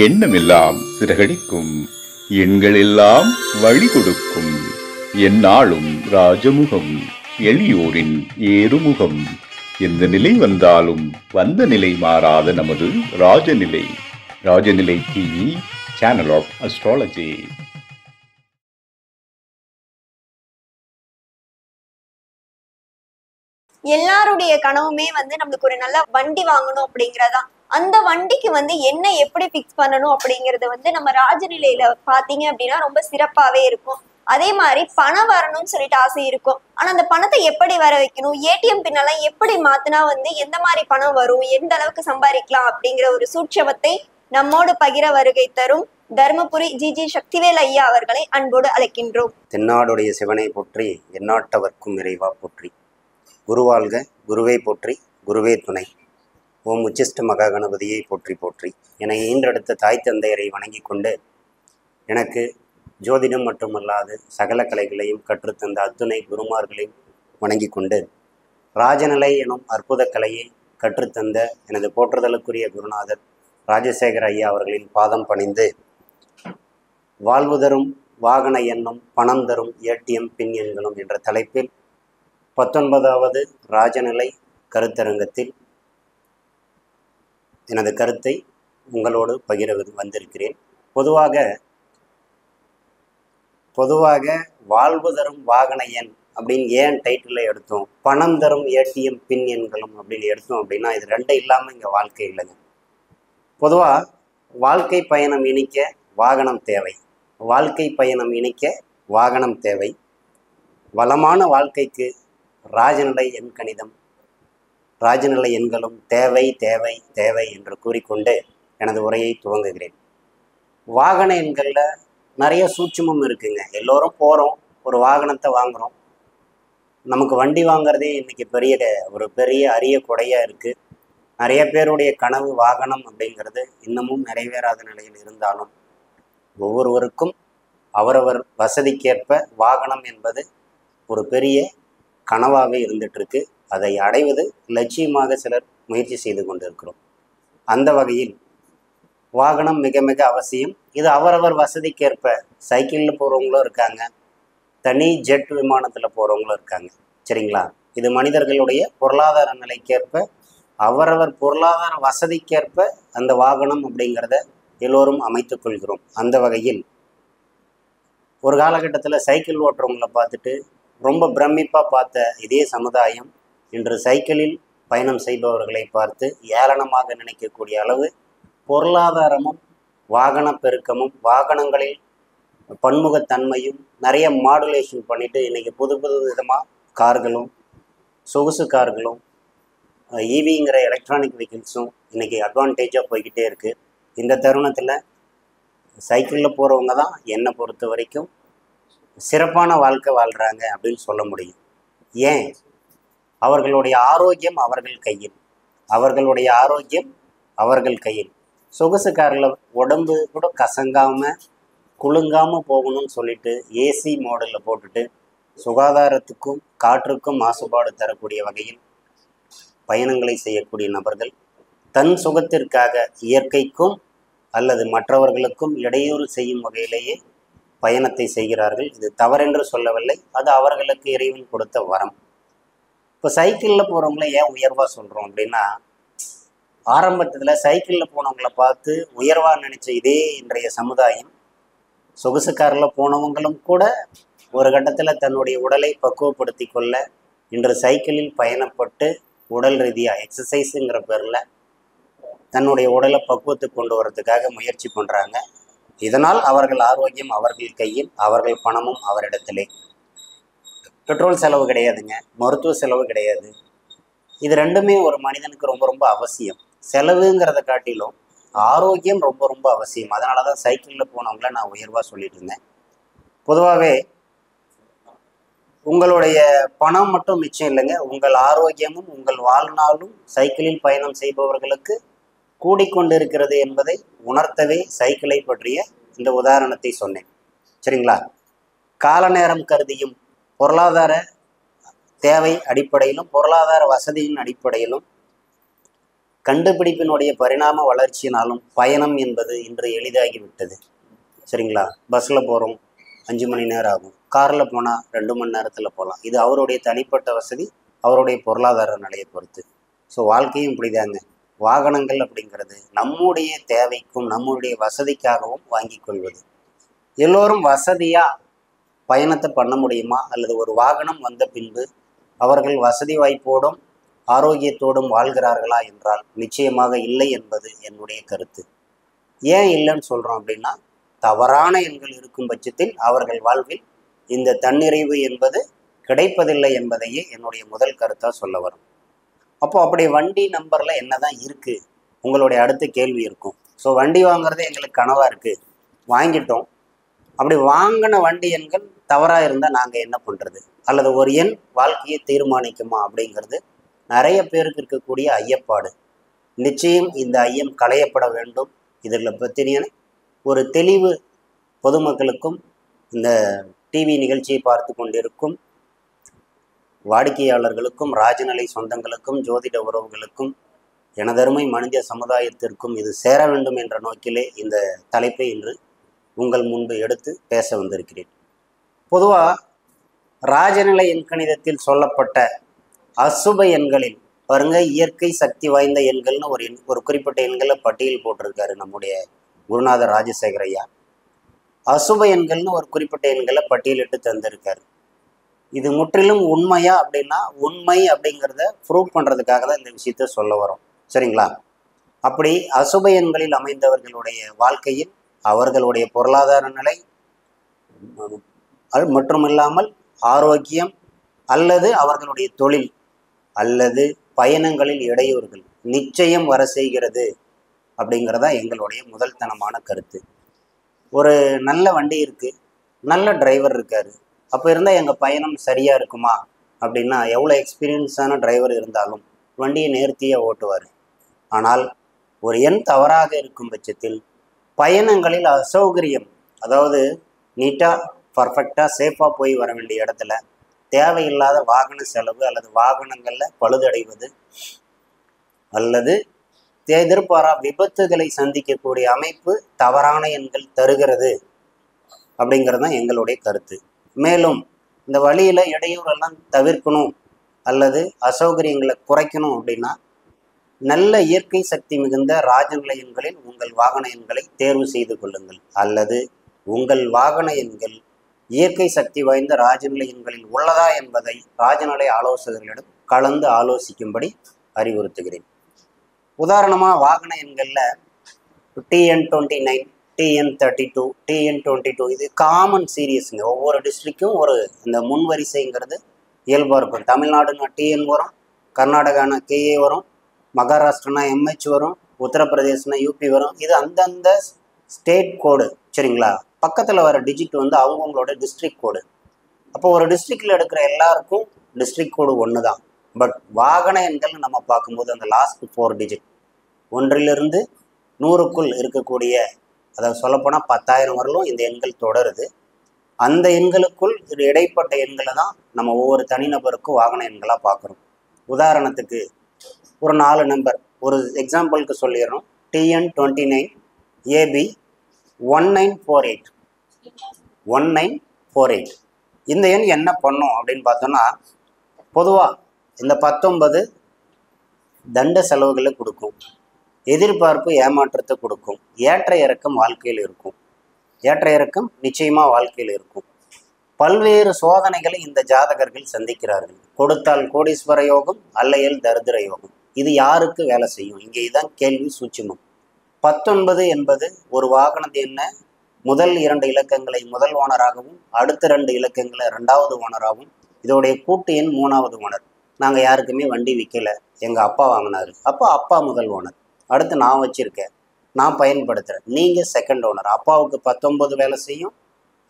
எண்ணமெல்லாம் சிறகடிக்கும், எண்களெல்லாம் வழி கொடுக்கும். எந்நாளும் ராஜமுகம், எளியோரின் ஏறுமுகம். எந்த நிலை வந்தாலும் வந்த நிலை மாறாத நமது Rajanilai. Rajanilai TV, channel of astrology. எல்லாருடைய கனவுமே நம்மளுக்கு ஒரு நல்ல வண்டி வாங்கணும் அப்படிங்கறதா. அந்த வண்டிக்கு என்ன எப்படி பிக்ஸ் பண்ணணும் அப்படிங்கறது நம்ம ராஜநிலையில பாத்தீங்க அப்படின்னா ரொம்ப சிறப்பாவே இருக்கும். அதே மாதிரி பணம் வரணும்னு சொல்லிட்டு ஆசை இருக்கும். ஆனா அந்த பணத்தை எப்படி வர வைக்கணும், ஏடிஎம் பின்னெல்லாம் எப்படி மாத்தினா எந்த மாதிரி பணம் வரும், எந்த அளவுக்கு சம்பாதிக்கலாம் அப்படிங்கிற ஒரு சூட்சமத்தை நம்மோடு பகிர வருகை தரும் தர்மபுரி ஜிஜி சக்திவேல் ஐயா அவர்களை அன்போடு அழைக்கின்றோம். தென்னாடுடைய சிவனை போற்றி, எந்நாட்டவர்க்கும் இறைவா போற்றி. குருவாழ்க, குருவே போற்றி, குருவே துணை. ஓம் உச்சிஷ்ட மகா கணபதியை போற்றி போற்றி. என்னை ஈன்றெடுத்த தாய் தந்தையரை வணங்கி கொண்டு, எனக்கு ஜோதிடம் மட்டுமல்லாது சகல கலைகளையும் கற்றுத்தந்த அத்துணை குருமார்களையும் வணங்கி கொண்டு, ராஜநிலை எனும் அற்புத கலையை கற்றுத்தந்த எனது போற்றுதலுக்குரிய குருநாதர் ராஜசேகர ஐயா அவர்களின் பாதம் பணிந்து, வாழ்வு தரும் வாகன எண்ணும் பணம் தரும் ஏடிஎம் பின் எண்களும் என்ற தலைப்பில் 19வது ராஜநிலை கருத்தரங்கத்தில் எனது கருத்தை உங்களோடு பகிர வந்திருக்கிறேன். பொதுவாக வாழ்வு தரும் வாகன எண் அப்படின்னு ஏன் டைட்டில் எடுத்தோம், பணம் தரும் ஏடிஎம் பின் எண்களும் அப்படின்னு எடுத்தோம் அப்படின்னா, இது ரெண்டும் இல்லாமல் இங்கே வாழ்க்கை இல்லைங்க. பொதுவாக வாழ்க்கை பயணம் இணைக்க வாகனம் தேவை, வாழ்க்கை பயணம் இணைக்க வாகனம் தேவை. வளமான வாழ்க்கைக்கு ராஜநிலை எண் கணிதம், ராஜநிலை எண்களும் தேவை தேவை தேவை என்று கூறிக்கொண்டு எனது உரையை துவங்குகிறேன். வாகன எண்களில் நிறைய சூட்சுமம் இருக்குங்க. எல்லோரும் போகிறோம், ஒரு வாகனத்தை வாங்குகிறோம். நமக்கு வண்டி வாங்குறதே இன்றைக்கி பெரிய அரிய கொடையாக இருக்குது. நிறைய பேருடைய கனவு வாகனம் அப்படிங்கிறது இன்னமும் நிறைவேறாத நிலையில் இருந்தாலும், ஒவ்வொருவருக்கும் அவரவர் வசதிக்கேற்ப வாகனம் என்பது ஒரு பெரிய கனவாகவே இருந்துகிட்ருக்கு. அதை அடைவது லட்சியமாக சிலர் முயற்சி செய்து கொண்டிருக்கிறோம். அந்த வகையில் வாகனம் மிக மிக அவசியம். இது அவரவர் வசதிக்கேற்ப சைக்கிளில் போகிறவங்களும் இருக்காங்க, தனி ஜெட் விமானத்தில் போகிறவங்களும் இருக்காங்க. சரிங்களா? இது மனிதர்களுடைய பொருளாதார நிலைக்கேற்ப, அவரவர் பொருளாதார வசதிக்கேற்ப அந்த வாகனம் அப்படிங்கிறத எல்லோரும் அமைத்து கொள்கிறோம். அந்த வகையில் ஒரு காலகட்டத்தில் சைக்கிள் ஓட்டுறவங்களை பார்த்துட்டு ரொம்ப பிரமிப்பாக பார்த்த இதே சமுதாயம் இன்று சைக்கிளில் பயணம் செய்பவர்களை பார்த்து ஏளனமாக நினைக்கக்கூடிய அளவு பொருளாதாரமும் வாகன பெருக்கமும் வாகனங்களில் பன்முகத்தன்மையும் நிறைய மாடுலேஷன் பண்ணிவிட்டு இன்றைக்கி புது விதமாக கார்களும் சொகுசு கார்களும் ஈவிங்கிற எலக்ட்ரானிக் வெஹிக்கிள்ஸும் இன்றைக்கி அட்வான்டேஜாக போய்கிட்டே இருக்குது. இந்த தருணத்தில் சைக்கிளில் போகிறவங்க தான் என்னை பொறுத்த வரைக்கும் சிறப்பான வாழ்க்கை வாழ்கிறாங்க அப்படின்னு சொல்ல முடியும். ஏன்? அவர்களுடைய ஆரோக்கியம் அவர்கள் கையில், அவர்களுடைய ஆரோக்கியம் அவர்கள் கையில். சொகுசு காரில் உடம்பு கூட கசங்காமல் குலுங்காமல் போகணும்னு சொல்லிட்டு ஏசி மாடலில் போட்டுட்டு சுகாதாரத்துக்கும் காற்றுக்கும் மாசுபாடு தரக்கூடிய வகையில் பயணங்களை செய்யக்கூடிய நபர்கள் தன் சுகத்திற்காக இயற்கைக்கும் அல்லது மற்றவர்களுக்கும் இடையூறு செய்யும் வகையிலேயே பயணத்தை செய்கிறார்கள். இது தவறென்று சொல்லவில்லை, அது அவர்களுக்கு இறைவன் கொடுத்த வரம். இப்போ சைக்கிளில் போகிறவங்கள ஏன் உயர்வாக சொல்கிறோம் அப்படின்னா, ஆரம்பத்தில் சைக்கிளில் போனவங்களை பார்த்து உயர்வாக நினச்ச இதே இன்றைய சமுதாயம் சொகுசு காரில் போனவங்களும் கூட ஒரு கட்டத்தில் தன்னுடைய உடலை பக்குவப்படுத்தி கொள்ள இன்று சைக்கிளில் பயணப்பட்டு உடல் ரீதியாக எக்ஸசைஸுங்கிற பேரில் தன்னுடைய உடலை பக்குவத்துக்கு கொண்டு வரதுக்காக முயற்சி பண்ணுறாங்க. இதனால் அவர்கள் ஆரோக்கியம் அவர்கள் கையில், அவர்கள் பணமும் அவரிடத்திலே. பெட்ரோல் செலவு கிடையாதுங்க, மருத்துவ செலவு கிடையாது. இது ரெண்டுமே ஒரு மனிதனுக்கு ரொம்ப ரொம்ப அவசியம். செலவுங்கிறத காட்டிலும் ஆரோக்கியம் ரொம்ப ரொம்ப அவசியம். அதனால தான் சைக்கிளில் போனவங்கள நான் உயர்வாக சொல்லிட்டு இருந்தேன். பொதுவாகவே உங்களுடைய பணம் மட்டும் மிச்சம் இல்லைங்க, உங்கள் ஆரோக்கியமும் உங்கள் வாழ்நாளும் சைக்கிளில் பயணம் செய்பவர்களுக்கு கூடிக்கொண்டிருக்கிறது என்பதை உணர்த்தவே சைக்கிளை பற்றிய இந்த உதாரணத்தை சொன்னேன். சரிங்களா? கால நேரம் கருதியும் பொருளாதார தேவை அடிப்படையிலும் பொருளாதார வசதியின் அடிப்படையிலும் கண்டுபிடிப்பினுடைய பரிணாம வளர்ச்சியினாலும் பயணம் என்பது இன்று எளிதாகிவிட்டது. சரிங்களா? பஸ்ஸில் போகிறோம், 5 மணி நேரம் ஆகும். காரில் போனால் 2 மணி நேரத்தில் போகலாம். இது அவருடைய தனிப்பட்ட வசதி, அவருடைய பொருளாதார நிலையை பொறுத்து. ஸோ வாழ்க்கையும் இப்படிதாங்க. வாகனங்கள் அப்படிங்கிறது நம்முடைய தேவைக்கும் நம்முடைய வசதிக்காகவும் வாங்கி கொள்வது. எல்லோரும் வசதியாக பயணத்தை பண்ண முடியுமா, அல்லது ஒரு வாகனம் வந்த பின்பு அவர்கள் வசதி வாய்ப்போடும் ஆரோக்கியத்தோடும் வாழ்கிறார்களா என்றால் நிச்சயமாக இல்லை என்பது என்னுடைய கருத்து. ஏன் இல்லைன்னு சொல்கிறோம் அப்படின்னா, தவறான எண்கள் இருக்கும் பட்சத்தில் அவர்கள் வாழ்வில் இந்த தன்னிறைவு என்பது கிடைப்பதில்லை என்பதையே என்னுடைய முதல் கருத்தாக சொல்ல வரும். அப்போ அப்படி வண்டி நம்பரில் என்ன தான் இருக்குது உங்களுடைய அடுத்த கேள்வி இருக்கும். ஸோ வண்டி வாங்குறது எங்களுக்கு கனவாக இருக்குது, வாங்கிட்டோம். அப்படி வாங்கின வண்டி எண்கள் தவறாக இருந்தால் நாங்கள் என்ன பண்ணுறது, அல்லது ஒரு எண் வாழ்க்கையை தீர்மானிக்குமா அப்படிங்கிறது நிறைய பேருக்கு இருக்கக்கூடிய ஐயப்பாடு. நிச்சயம் இந்த ஐயம் களையப்பட வேண்டும். இதில் பற்றின ஒரு தெளிவு பொதுமக்களுக்கும் இந்த டிவி நிகழ்ச்சியை பார்த்து கொண்டிருக்கும் வாடிக்கையாளர்களுக்கும் ராஜநிலை சொந்தங்களுக்கும் ஜோதிட உறவுகளுக்கும் எனதருமை மனித சமுதாயத்திற்கும் இது சேர வேண்டும் என்ற நோக்கிலே இந்த தலைப்பை இன்று உங்கள் முன்பு எடுத்து பேச வந்திருக்கிறேன். பொதுவாக ராஜநிலை எண்கணிதத்தில் சொல்லப்பட்ட அசுப எண்களில் பாருங்க, இயற்கை சக்தி வாய்ந்த எண்கள்னு ஒரு குறிப்பிட்ட எண்களை பட்டியல் போட்டிருக்காரு நம்முடைய குருநாதர் ராஜசேகர் ஐயா. அசுப எண்கள்னு ஒரு குறிப்பிட்ட எண்களை பட்டியலிட்டு தந்திருக்காரு. இது முற்றிலும் உண்மையா அப்படின்னா, உண்மை அப்படிங்கிறத ப்ரூவ் பண்ணுறதுக்காக தான் இந்த விஷயத்த சொல்ல வரோம். சரிங்களா? அப்படி அசுப எண்களில் அமைந்தவர்களுடைய வாழ்க்கையில் அவர்களுடைய பொருளாதார நிலை மட்டுமில்லாமல் ஆரோக்கியம் அல்லது அவர்களுடைய தொழில் அல்லது பயணங்களில் இடையூறுகள் நிச்சயம் வர செய்கிறது அப்படிங்கிறதா எங்களுடைய முதல்தனமான கருத்து. ஒரு நல்ல வண்டி இருக்குது, நல்ல டிரைவர் இருக்கார், அப்போ இருந்தால் எங்கள் பயணம் சரியாக இருக்குமா அப்படின்னா, எவ்வளோ எக்ஸ்பீரியன்ஸான டிரைவர் இருந்தாலும் வண்டியை நேர்த்தியாக ஓட்டுவார். ஆனால் ஒரு எண் தவறாக இருக்கும் பட்சத்தில் பயணங்களில் அசௌகரியம், அதாவது நீட்டாக பர்ஃபெக்டாக சேஃபாக போய் வர வேண்டிய இடத்துல தேவையில்லாத வாகன செலவு அல்லது வாகனங்களில் பழுதடைவது அல்லது எதிர்பாரா விபத்துகளை சந்திக்கக்கூடிய அமைப்பு தவறான எண்கள் தருகிறது அப்படிங்கிறது தான் எங்களுடைய கருத்து. மேலும் இந்த வழியில் இடையூறெல்லாம் தவிர்க்கணும் அல்லது அசௌகரியங்களை குறைக்கணும் அப்படின்னா, நல்ல இயற்கை சக்தி மிகுந்த ராஜநிலை எண்களில் உங்கள் வாகன எண்களை தேர்வு செய்து கொள்ளுங்கள். அல்லது உங்கள் வாகன எண்கள் இயற்கை சக்தி வாய்ந்த ராஜநிலை எண்களில் உள்ளதா என்பதை ராஜநிலை ஆலோசகர்களிடம் கலந்து ஆலோசிக்கும்படி அறிவுறுத்துகிறேன். உதாரணமாக வாகன எண்களில் TN29, TN32, TN22 இது காமன் சீரியஸுங்க. ஒவ்வொரு டிஸ்ட்ரிக்டும் ஒரு இந்த முன்வரிசைங்கிறது இயல்பாக இருக்கும். தமிழ்நாடுனா TN வரும், கர்நாடகானா KA வரும், மகாராஷ்டிரனா MH வரும், உத்தரப்பிரதேசனா UP வரும். இது அந்தந்த ஸ்டேட் கோடு. சரிங்களா? பக்கத்தில் வர டிஜிட் வந்து அவங்கவுங்களோட டிஸ்ட்ரிக்ட் கோடு. அப்போ ஒரு டிஸ்ட்ரிக்டில் எடுக்கிற எல்லாருக்கும் டிஸ்ட்ரிக்ட் கோடு ஒன்று தான். பட் வாகன எண்கள்னு நம்ம பார்க்கும்போது அந்த லாஸ்ட் 4 டிஜிட் 1லிருந்து 100க்குள் இருக்கக்கூடிய, அதாவது சொல்லப்போனால் 10,000 வரலும் இந்த எண்கள் தொடருது. அந்த எண்களுக்குள் இது இடைப்பட்ட எண்களை தான் நம்ம ஒவ்வொரு தனிநபருக்கும் வாகன எண்களாக பார்க்குறோம். உதாரணத்துக்கு ஒரு 4 நம்பர் ஒரு எக்ஸாம்பிளுக்கு சொல்லிடுறோம். TN29 AB 1948 1948 இந்த எண் என்ன பண்ணும் அப்படின்னு பார்த்தோம்னா, பொதுவாக இந்த 19 தண்ட செலவுகளை கொடுக்கும், எதிர்பார்ப்பு ஏமாற்றத்தை கொடுக்கும், ஏற்ற இறக்கம் வாழ்க்கையில் இருக்கும். ஏற்ற இறக்கம் நிச்சயமாக வாழ்க்கையில் இருக்கும். பல்வேறு சோதனைகளை இந்த ஜாதகர்கள் சந்திக்கிறார்கள். கொடுத்தால் கோடீஸ்வர யோகம், அல்லையல் தரித்திர யோகம். இது யாருக்கு வேலை செய்யும்? இங்கே இதுதான் கேள்வி சூட்சுமம். 19 என்பது ஒரு வாகனத்து என்ன, முதல் 2 இலக்கங்களை முதல் ஓனராகவும் அடுத்த 2 இலக்கங்களை 2வது ஓனராகவும், இதோடைய கூட்டு எண் 3வது ஓனர். நாங்கள் யாருக்குமே வண்டி விற்கலை, எங்கள் அப்பா வாங்கினார், அப்போ அப்பா முதல் ஓனர், அடுத்து நான் வச்சுருக்கேன், நான் பயன்படுத்துகிறேன், நீங்கள் செகண்ட் ஓனர். அப்பாவுக்கு 19 வேலை செய்யும்,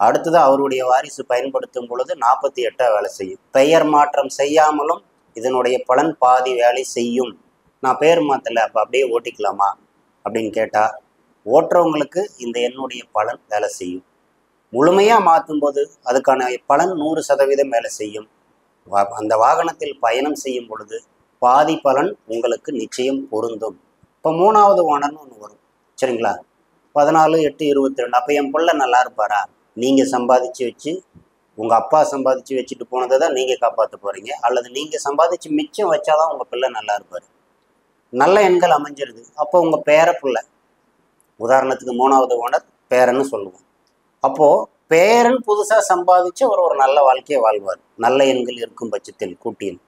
அடுத்தது அவருடைய வாரிசு பயன்படுத்தும் பொழுது 48 வேலை செய்யும். பெயர் மாற்றம் செய்யாமலும் இதனுடைய பலன் பாதி வேலை செய்யும். நான் பேர் மாற்றலை, அப்போ அப்படியே ஓட்டிக்கலாமா அப்படின்னு கேட்டால், ஓட்டுறவங்களுக்கு இந்த எண்ணுடைய பலன் வேலை செய்யும். முழுமையாக மாற்றும்போது அதுக்கான பலன் 100% வேலை செய்யும். அந்த வாகனத்தில் பயணம் செய்யும் பொழுது பாதி பலன் உங்களுக்கு நிச்சயம் பொருந்தும். இப்போ 3வது ஓனர்னு ஒன்று வரும், சரிங்களா? 14, 8, 22. அப்போ என் பிள்ளை நல்லா இருப்பாரா? நீங்கள் சம்பாதிச்சு வச்சு உங்கள் அப்பா சம்பாதிச்சு வச்சுட்டு போனதை தான் நீங்கள் காப்பாற்ற போகிறீங்க, அல்லது நீங்கள் சம்பாதிச்சு மிச்சம் வச்சாதான் உங்கள் பிள்ளை நல்லா இருப்பார். நல்ல எண்கள் அமைஞ்சிருது. அப்போ உங்கள் பேர பிள்ளை, உதாரணத்துக்கு 3வது ஓனர் பேரன்னு சொல்லுவோம். அப்போது பேரன் புதுசாக சம்பாதிச்சு ஒரு நல்ல வாழ்க்கையை வாழ்வார், நல்ல எண்கள் இருக்கும் பட்சத்தில் கூட்டியில்.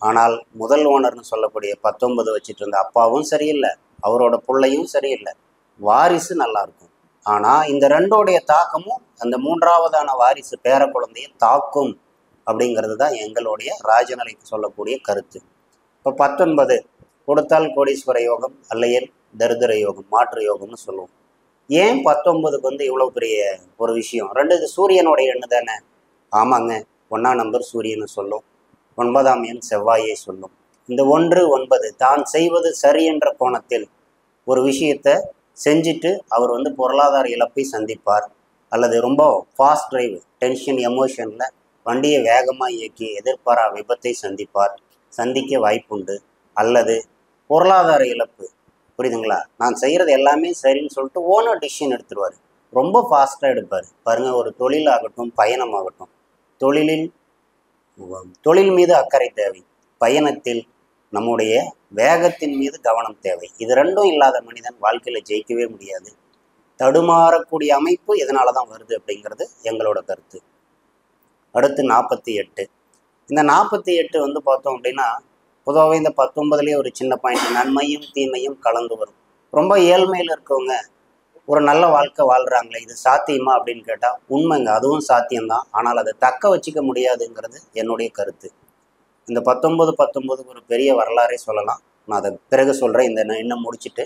ஆனால் முதல் ஓனர்னு சொல்லக்கூடிய 19 வச்சுட்டு இருந்த அப்பாவும் சரியில்லை, அவரோட பிள்ளையும் சரியில்லை, வாரிசு நல்லா இருக்கும். ஆனால் இந்த ரெண்டோடைய தாக்கமும் அந்த 3வதான வாரிசு பேர குழந்தைய தாக்கும் அப்படிங்கிறது தான் எங்களுடைய ராஜநிலைக்கு சொல்லக்கூடிய கருத்து. இப்போ 19 கொடுத்தால் கோடீஸ்வர யோகம், அல்லையேல் தரித்திர யோகம், மாற்று யோகம்னு சொல்லுவோம். ஏன் 19க்கு வந்து இவ்வளோ பெரிய ஒரு விஷயம்? இது சூரியனுடைய எண்ணு தானே. ஆமாங்க, 1ஆம் நம்பர் சூரியனை சொல்லும், 9ஆம் எண் செவ்வாயை சொல்லும். இந்த 1, 9 தான் செய்வது சரி என்ற கோணத்தில் ஒரு விஷயத்தை செஞ்சுட்டு அவர் வந்து பொருளாதார இழப்பை சந்திப்பார், அல்லது ரொம்ப ஃபாஸ்ட் டிரைவ், டென்ஷன், எமோஷனில் வண்டியை வேகமாக இயக்கி எதிர்பாரா விபத்தை சந்திக்க வாய்ப்புண்டு. அல்லது பொருளாதார இழப்பு, புரியுதுங்களா? நான் செய்கிறது எல்லாமே சரின்னு சொல்லிட்டு ஓனர் டிசிஷன் எடுத்துருவார், ரொம்ப ஃபாஸ்ட்டாக எடுப்பார். பாருங்கள், ஒரு தொழிலாகட்டும் பயணமாகட்டும், தொழில் மீது அக்கறை தேவை, பயணத்தில் நம்முடைய வேகத்தின் மீது கவனம் தேவை. இது ரெண்டும் இல்லாத மனிதன் வாழ்க்கையில் ஜெயிக்கவே முடியாது. தடுமாறக்கூடிய அமைப்பு இதனால தான் வருது அப்படிங்கிறது எங்களோட கருத்து. அடுத்து 48. இந்த 48 வந்து பார்த்தோம் அப்படின்னா, பொதுவாகவே இந்த 19லேயே ஒரு சின்ன பாயிண்ட், நன்மையும் தீமையும் கலந்து வரும். ரொம்ப ஏழ்மையில் இருக்கவங்க ஒரு நல்ல வாழ்க்கை வாழ்கிறாங்களே, இது சாத்தியமா அப்படின்னு கேட்டால் உண்மைங்க, அதுவும் சாத்தியம்தான். ஆனால் அதை தக்க வச்சிக்க முடியாதுங்கிறது என்னுடைய கருத்து. இந்த 19 ஒரு பெரிய வரலாறே சொல்லலாம், நான் அதை பிறகு சொல்கிறேன். இந்த இன்னும் முடிச்சுட்டு,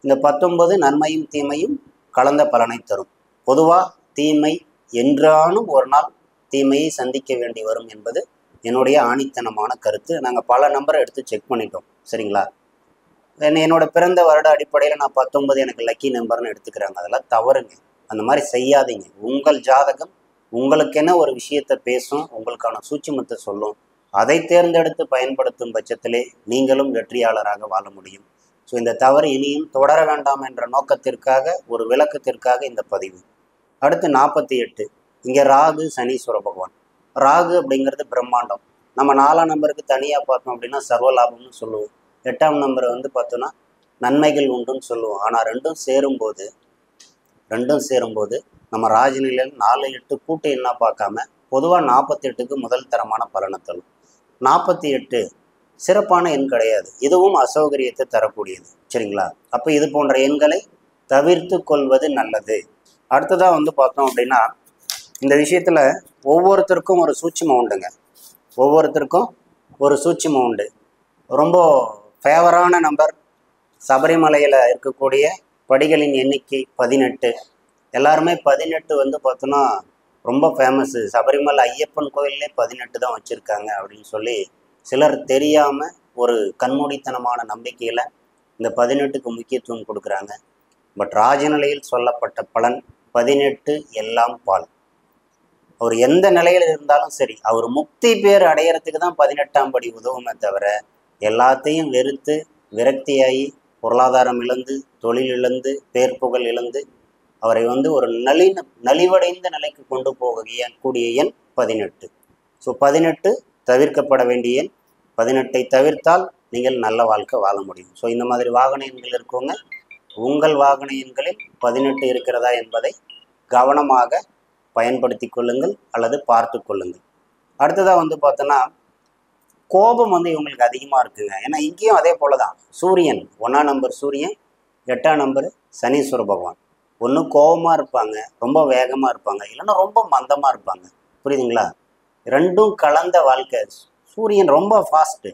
இந்த 19 நன்மையும் தீமையும் கலந்த பலனை தரும். பொதுவாக தீமை என்றாலும் ஒரு நாள் தீமையை சந்திக்க வேண்டி வரும் என்பது என்னுடைய ஆணித்தனமான கருத்து. நாங்கள் பல நம்பரை எடுத்து செக் பண்ணிட்டோம், சரிங்களா? என்னோட பிறந்த வருட அடிப்படையில் நான் 19 எனக்கு லக்கி நம்பர்னு எடுத்துக்கிறாங்க. அதெல்லாம் தவறுங்க, அந்த மாதிரி செய்யாதீங்க. உங்கள் ஜாதகம் உங்களுக்கென ஒரு விஷயத்தை பேசும், உங்களுக்கான சூட்சுமத்தை சொல்லும். அதை தேர்ந்தெடுத்து பயன்படுத்தும் பட்சத்திலே நீங்களும் வெற்றியாளராக வாழ முடியும். ஸோ இந்த தவறு இனியும் தொடர வேண்டாம் என்ற நோக்கத்திற்காக, ஒரு விளக்கத்திற்காக இந்த பதிவு. அடுத்து 48. இங்கே ராகு சனீஸ்வர பகவான். ராகு அப்படிங்கிறது பிரம்மாண்டம். நம்ம 4ஆம் நம்பருக்கு தனியாக பார்த்தோம் அப்படின்னா சர்வலாபம்னு சொல்லுவோம். 8ஆம் நம்பரை வந்து பார்த்தோன்னா நன்மைகள் உண்டுன்னு சொல்லுவோம். ஆனால் ரெண்டும் சேரும்போது நம்ம ராஜநிலையில் 4, 8 கூட்டு என்ன பார்க்காம பொதுவாக 48க்கு முதல் தரமான பலனை தரும். 48 சிறப்பான எண் கிடையாது, இதுவும் அசௌகரியத்தை தரக்கூடியது, சரிங்களா? அப்போ இது போன்ற எண்களை தவிர்த்து கொள்வது நல்லது. அடுத்ததாக வந்து பார்த்தோம் அப்படின்னா, இந்த விஷயத்தில் ஒவ்வொருத்தருக்கும் ஒரு சூட்சுமம் உண்டுங்க, ரொம்ப ஃபேவரான நம்பர் சபரிமலையில் இருக்கக்கூடிய படிகளின் எண்ணிக்கை 18. எல்லாருமே 18 வந்து பார்த்தோன்னா ரொம்ப ஃபேமஸ்ஸு. சபரிமலை ஐயப்பன் கோயிலே 18 தான் வச்சுருக்காங்க அப்படின்னு சொல்லி சிலர் தெரியாமல் ஒரு கண்மூடித்தனமான நம்பிக்கையில் இந்த 18க்கு முக்கியத்துவம் கொடுக்குறாங்க. பட் ராஜநிலையில் சொல்லப்பட்ட பலன் 18 எல்லாம் பால். அவர் எந்த நிலையில் இருந்தாலும் சரி, அவர் முக்தி பேர் அடையிறதுக்கு தான் 18ஆம் படி உதவுமே தவிர, எல்லாத்தையும் வெறுத்து விரக்தியாகி பொருளாதாரம் இழந்து, தொழில் இழந்து, பேர் புகழ் இழந்து அவரை வந்து ஒரு நலிவடைந்த நிலைக்கு கொண்டு போகக்கூடிய எண் 18. ஸோ 18 தவிர்க்கப்பட வேண்டிய எண். 18ஐ தவிர்த்தால் நீங்கள் நல்ல வாழ்க்கை வாழ முடியும். ஸோ இந்த மாதிரி வாகன எண்கள் இருக்கவங்க உங்கள் வாகன எண்களில் 18 இருக்கிறதா என்பதை கவனமாக பயன்படுத்தி கொள்ளுங்கள் அல்லது பார்த்து கொள்ளுங்கள். அடுத்ததாக வந்து பார்த்தோன்னா, கோபம் வந்து இவங்களுக்கு அதிகமாக இருக்குங்க. ஏன்னா இங்கேயும் அதே போல தான், சூரியன் 1ஆம் நம்பர் சூரியன், 8ஆம் நம்பர் சனீஸ்வர பகவான். ஒன்று கோபமாக இருப்பாங்க, ரொம்ப வேகமாக இருப்பாங்க, இல்லைன்னா ரொம்ப மந்தமாக இருப்பாங்க, புரியுதுங்களா? ரெண்டும் கலந்த வாழ்க்கை. சூரியன் ரொம்ப ஃபாஸ்ட்டு,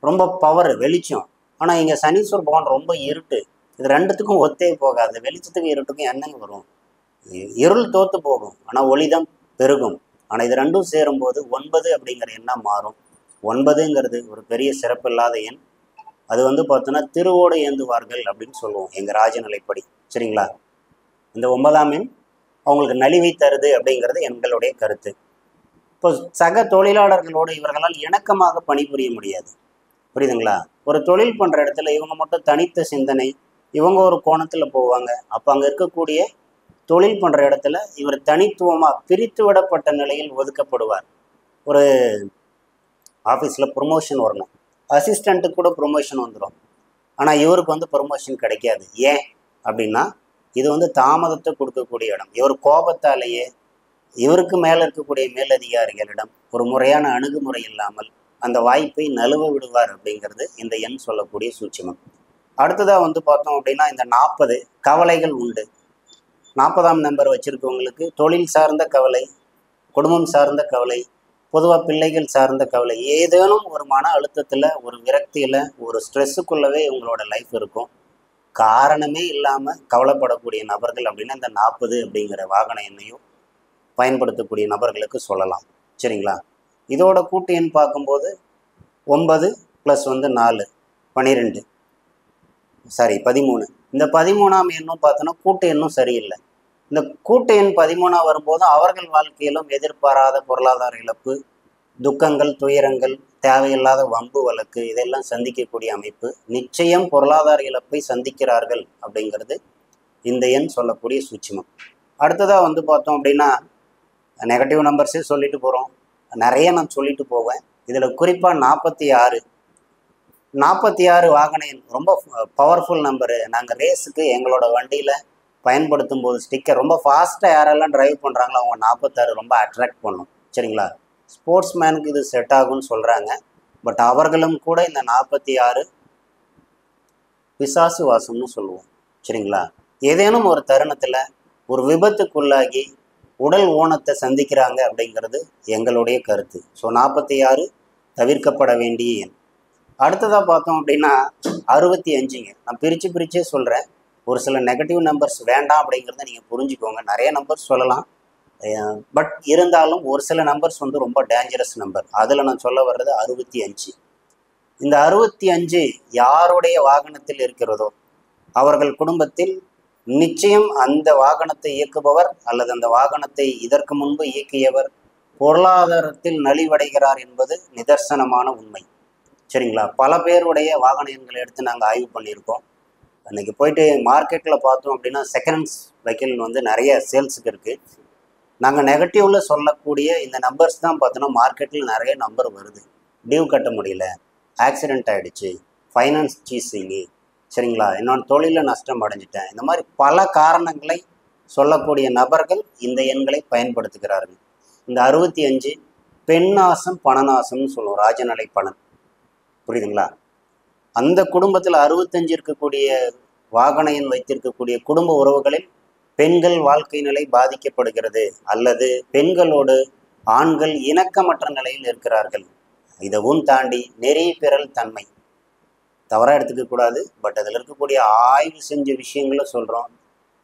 ரொம்ப பவர், வெளிச்சம். ஆனால் இங்கே சனீஸ்வர பகவான் ரொம்ப இருட்டு. இது ரெண்டுத்துக்கும் ஒத்தே போகாது. வெளிச்சத்துக்கும் இருட்டுக்கும் என்னங்க வரும்? இருள் தோற்று போகும், ஆனால் ஒளி தான் பெருகும். ஆனால் இது ரெண்டும் சேரும்போது 9 அப்படிங்கிற எண்ணம் மாறும். 9ங்கிறது ஒரு பெரிய சிறப்பில்லாத எண். அது வந்து பார்த்தோன்னா திருவோடு ஏந்துவார்கள் அப்படின்னு சொல்லுவோம் எங்கள் ராஜநிலைப்படி, சரிங்களா? இந்த 9ஆம் எண் அவங்களுக்கு நலிவை தருது அப்படிங்கிறது எங்களுடைய கருத்து. இப்போ சக தொழிலாளர்களோடு இவர்களால் இணக்கமாக பணிபுரிய முடியாது. புரியுதுங்களா? ஒரு தொழில் பண்ணுற இடத்துல இவங்க மட்டும் தனித்த சிந்தனை, இவங்க ஒரு கோணத்தில் போவாங்க. அப்போ அங்கே இருக்கக்கூடிய தொழில் பண்ணுற இடத்துல இவர் தனித்துவமாக பிரித்து விடப்பட்ட நிலையில் ஒதுக்கப்படுவார். ஒரு ஆஃபீஸில் ப்ரொமோஷன் வரணும், அசிஸ்டண்ட்டுக்கு கூட ப்ரொமோஷன் வந்துடும். ஆனால் இவருக்கு வந்து ப்ரொமோஷன் கிடைக்காது. ஏன் அப்படின்னா இது வந்து தாமதத்தை கொடுக்கக்கூடிய இடம். இவர் கோபத்தாலேயே இவருக்கு மேலே இருக்கக்கூடிய மேலதிகாரிகளிடம் ஒரு முறையான அணுகுமுறை இல்லாமல் அந்த வாய்ப்பை நழுவ விடுவார் அப்படிங்கிறது இந்த எண் சொல்லக்கூடிய சூட்சுமம். அடுத்ததாக வந்து பார்த்தோம் அப்படின்னா இந்த 40 கவலைகள் உண்டு. 40ஆம் நம்பர் வச்சுருக்கவங்களுக்கு தொழில் சார்ந்த கவலை, குடும்பம் சார்ந்த கவலை, பொதுவாக பிள்ளைகள் சார்ந்த கவலை, ஏதேனும் ஒரு மன அழுத்தத்தில், ஒரு விரக்தியில், ஒரு ஸ்ட்ரெஸ்ஸுக்குள்ளவே இவங்களோட லைஃப் இருக்கும். காரணமே இல்லாமல் கவலைப்படக்கூடிய நபர்கள் அப்படின்னா இந்த 40 அப்படிங்கிற வாகன எண்ணையும் பயன்படுத்தக்கூடிய நபர்களுக்கு சொல்லலாம். சரிங்களா? இதோட கூட்டு எண் பார்க்கும்போது 9 + 4 12, 13. இந்த 13ஆம் எண்ணும் பார்த்தோன்னா கூட்டு எண்ணும் சரியில்லை. இந்த கூட்டு எண் 13 வரும்போது அவர்கள் வாழ்க்கையிலும் எதிர்பாராத பொருளாதார இழப்பு, துக்கங்கள், துயரங்கள், தேவையில்லாத வம்பு வழக்கு இதெல்லாம் சந்திக்கக்கூடிய அமைப்பு. நிச்சயம் பொருளாதார இழப்பை சந்திக்கிறார்கள் அப்படிங்கிறது இந்த எண் சொல்லக்கூடிய சூட்சுமம். அடுத்ததாக வந்து பார்த்தோம் அப்படின்னா நெகட்டிவ் நம்பர்ஸே சொல்லிட்டு போகிறோம். நிறைய நான் சொல்லிட்டு போவேன். இதில் குறிப்பாக 46 வாகன எண் ரொம்ப பவர்ஃபுல் நம்பரு. நாங்கள் ரேஸுக்கு எங்களோட வண்டியில் பயன்படுத்தும் போது ஸ்டிக்கர் ரொம்ப ஃபாஸ்ட்டாக யாரெல்லாம் டிரைவ் பண்ணுறாங்களோ அவங்க 46 ரொம்ப அட்ராக்ட் பண்ணும். சரிங்களா? ஸ்போர்ட்ஸ் மேனுக்கு இது செட் ஆகும்னு சொல்கிறாங்க. பட் அவர்களும் கூட இந்த 46 பிசாசு வாசம்னு சொல்லுவோம். சரிங்களா? ஏதேனும் ஒரு தருணத்தில் ஒரு விபத்துக்குள்ளாகி உடல் ஊனத்தை சந்திக்கிறாங்க அப்படிங்கிறது எங்களுடைய கருத்து. ஸோ 46 தவிர்க்கப்பட வேண்டிய எண். அடுத்ததாக பார்த்தோம் அப்படின்னா 65ங்க. நான் பிரித்தே சொல்கிறேன். ஒரு சில நெகட்டிவ் நம்பர்ஸ் வேண்டாம் அப்படிங்கிறத நீங்கள் புரிஞ்சுக்கோங்க. நிறைய நம்பர்ஸ் சொல்லலாம், பட் இருந்தாலும் ஒரு சில நம்பர்ஸ் வந்து ரொம்ப டேஞ்சரஸ் நம்பர். அதில் நான் சொல்ல வர்றது 65. இந்த 65 யாருடைய வாகனத்தில் இருக்கிறதோ அவர்கள் குடும்பத்தில் நிச்சயம் அந்த வாகனத்தை இயக்குபவர் அல்லது அந்த வாகனத்தை இதற்கு முன்பு இயக்கியவர் பொருளாதாரத்தில் நலிவடைகிறார் என்பது நிதர்சனமான உண்மை. சரிங்களா? பல பேருடைய வாகன எண்களை எடுத்து நாங்கள் ஆய்வு பண்ணியிருக்கோம். அன்றைக்கி போயிட்டு மார்க்கெட்டில் பார்த்தோம் அப்படின்னா செகண்ட்ஸ் வெஹிக்கிள் வந்து நிறைய சேல்ஸுக்கு இருக்குது. நாங்கள் நெகட்டிவில் சொல்லக்கூடிய இந்த நம்பர்ஸ் தான் பார்த்தோன்னா மார்க்கெட்டில் நிறைய நம்பர் வருது. டியூ கட்ட முடியல, ஆக்சிடெண்ட் ஆகிடுச்சு, ஃபைனான்ஸ் சீசிங்கு, சரிங்களா, என்னோட தொழிலில் நஷ்டம் அடைஞ்சிட்டேன், இந்த மாதிரி பல காரணங்களை சொல்லக்கூடிய நபர்கள் இந்த எண்களை பயன்படுத்துகிறார்கள். இந்த 65 பெண்ணாசம் பணநாசம்னு சொல்லுவோம், ராஜநிலை பணம். புரியுதுங்களா? அந்த குடும்பத்தில் 65 இருக்கக்கூடிய வாகன எண் வைத்திருக்கக்கூடிய குடும்ப உறவுகளில் பெண்கள் வாழ்க்கை நிலை பாதிக்கப்படுகிறது அல்லது பெண்களோடு ஆண்கள் இணக்கமற்ற நிலையில் இருக்கிறார்கள். இதவும் தாண்டி நெறி பெறல் தன்மை தவறாக எடுத்துக்க கூடாது. பட் அதில் இருக்கக்கூடிய ஆய்வு செஞ்ச விஷயங்களை சொல்கிறோம்.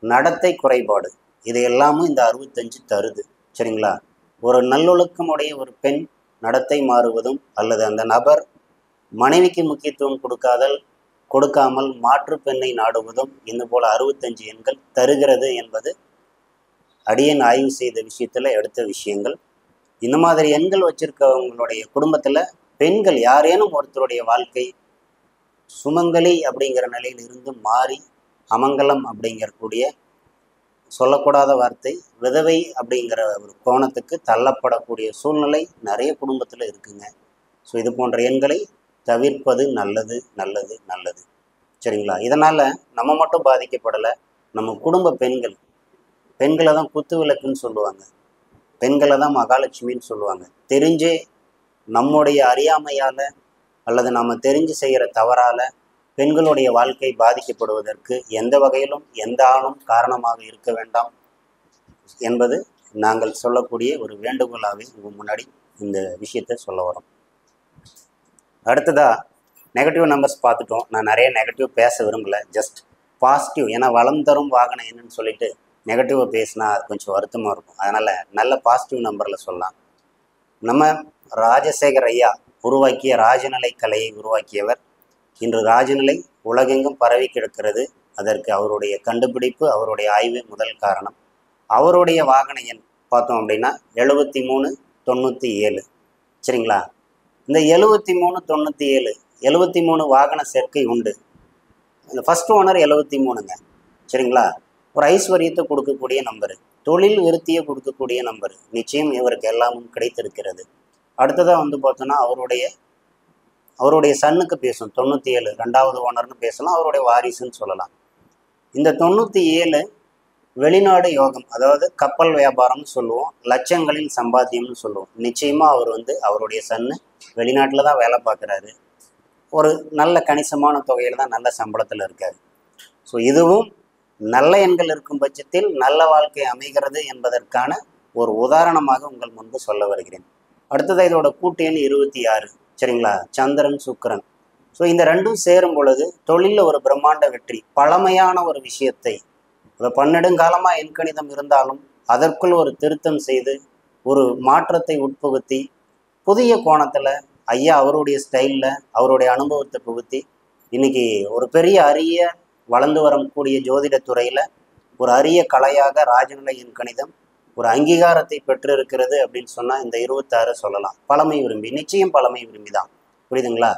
நடத்தை குறைபாடு இது எல்லாமும் இந்த 65 தருது. சரிங்களா? ஒரு நல்லொழுக்கமுடைய ஒரு பெண் நடத்தை மாறுவதும் அல்லது அந்த நபர் மனைவிக்கு முக்கியத்துவம் கொடுக்காமல் மாற்று பெண்ணை நாடுவதும் இந்த போல 65 எண்கள் தருகிறது என்பது அடியேன் ஆய்வு செய்த விஷயத்தில் எடுத்த விஷயங்கள். இந்த மாதிரி எண்கள் வச்சிருக்கவங்களுடைய குடும்பத்தில் பெண்கள் யாரேனும் ஒருத்தருடைய வாழ்க்கை சுமங்கலி அப்படிங்கிற நிலையில் இருந்து மாறி அமங்கலம் அப்படிங்கக்கூடிய சொல்லக்கூடாத வார்த்தை விதவை அப்படிங்கிற ஒரு கோணத்துக்கு தள்ளப்படக்கூடிய சூழ்நிலை நிறைய குடும்பத்தில் இருக்குங்க. ஸோ இது போன்ற எண்களை தவிர்ப்பது நல்லது நல்லது நல்லது. சரிங்களா? இதனால் நம்ம மட்டும் பாதிக்கப்படலை, நம்ம குடும்ப பெண்களை தான் குத்து விளக்குன்னு சொல்லுவாங்க, பெண்களை தான் மகாலட்சுமின்னு சொல்லுவாங்க. தெரிஞ்சே நம்முடைய அறியாமையால் அல்லது நம்ம தெரிஞ்சு செய்கிற தவறால் பெண்களுடைய வாழ்க்கை பாதிக்கப்படுவதற்கு எந்த வகையிலும் எந்த ஆணும் காரணமாக இருக்க வேண்டாம் என்பது நாங்கள் சொல்லக்கூடிய ஒரு வேண்டுகோளாகவே உங்கள் முன்னாடி இந்த விஷயத்தை சொல்ல வரோம். அடுத்ததாக நெகட்டிவ் நம்பர்ஸ் பார்த்துட்டோம். நான் நிறைய நெகட்டிவ் பேச விரும்பலை, ஜஸ்ட் பாசிட்டிவ். ஏன்னா வளம் தரும் வாகனம் என்னன்னு சொல்லிட்டு நெகட்டிவாக பேசினா அது கொஞ்சம் வருத்தமாக இருக்கும். அதனால் நல்ல பாசிட்டிவ் நம்பரில் சொல்லலாம். நம்ம ராஜசேகர் ஐயா உருவாக்கிய ராஜநிலை கலையை உருவாக்கியவர். இன்று ராஜநிலை உலகெங்கும் பரவி கிடக்கிறது. அதற்கு அவருடைய கண்டுபிடிப்பு, அவருடைய ஆய்வு முதல் காரணம். அவருடைய வாகன எண் பார்த்தோம் அப்படின்னா 7397. சரிங்களா? இந்த 7397 73 வாகன சேர்க்கை உண்டு. இந்த ஃபர்ஸ்ட் ஓனர் 73ங்க. சரிங்களா? ஒரு ஐஸ்வர்யத்தை கொடுக்கக்கூடிய நம்பரு, தொழில் விருத்தியை கொடுக்கக்கூடிய நம்பரு. நிச்சயம் இவருக்கு எல்லாமும் கிடைத்திருக்கிறது. அடுத்ததாக வந்து பார்த்தோன்னா அவருடைய சன்னுக்கு பேசும் 97, 2வது ஓனர்னு பேசலாம், அவருடைய வாரிசுன்னு சொல்லலாம். இந்த 97 வெளிநாடு யோகம், அதாவது கப்பல் வியாபாரம்னு சொல்லுவோம், லட்சங்களில் சம்பாத்தியம்னு சொல்லுவோம். நிச்சயமாக அவர் வந்து அவருடைய சன்னு வெளிநாட்டில் தான் வேலை பார்க்குறாரு, ஒரு நல்ல கணிசமான தொகையில் தான் நல்ல சம்பளத்தில் இருக்கார். ஸோ இதுவும் நல்ல எண்கள் இருக்கும் பட்சத்தில் நல்ல வாழ்க்கை அமைகிறது என்பதற்கான ஒரு உதாரணமாக உங்கள் முன்பு சொல்ல வருகிறேன். அடுத்தது இதோட கூட்டு எண் 26. சரிங்களா? சந்திரன் சுக்கிரன். ஸோ இந்த ரெண்டும் சேரும் பொழுது தொழிலில் ஒரு பிரம்மாண்ட வெற்றி, பழமையான ஒரு விஷயத்தை, இப்போ பன்னெடுங்காலமாக எண்கணிதம் இருந்தாலும் அதற்குள் ஒரு திருத்தம் செய்து ஒரு மாற்றத்தை உட்புகுத்தி புதிய கோணத்தில் ஐயா அவருடைய ஸ்டைலில் அவருடைய அனுபவத்தை புகுத்தி இன்னைக்கு ஒரு பெரிய அரிய வளர்ந்து வரக்கூடிய ஜோதிட துறையில் ஒரு அரிய கலையாக ராஜநிலை எண்கணிதம் ஒரு அங்கீகாரத்தை பெற்று இருக்கிறது அப்படின்னு சொன்னால் இந்த 26 சொல்லலாம். பழமை விரும்பி, நிச்சயம் பழமை விரும்பி தான், புரியுதுங்களா?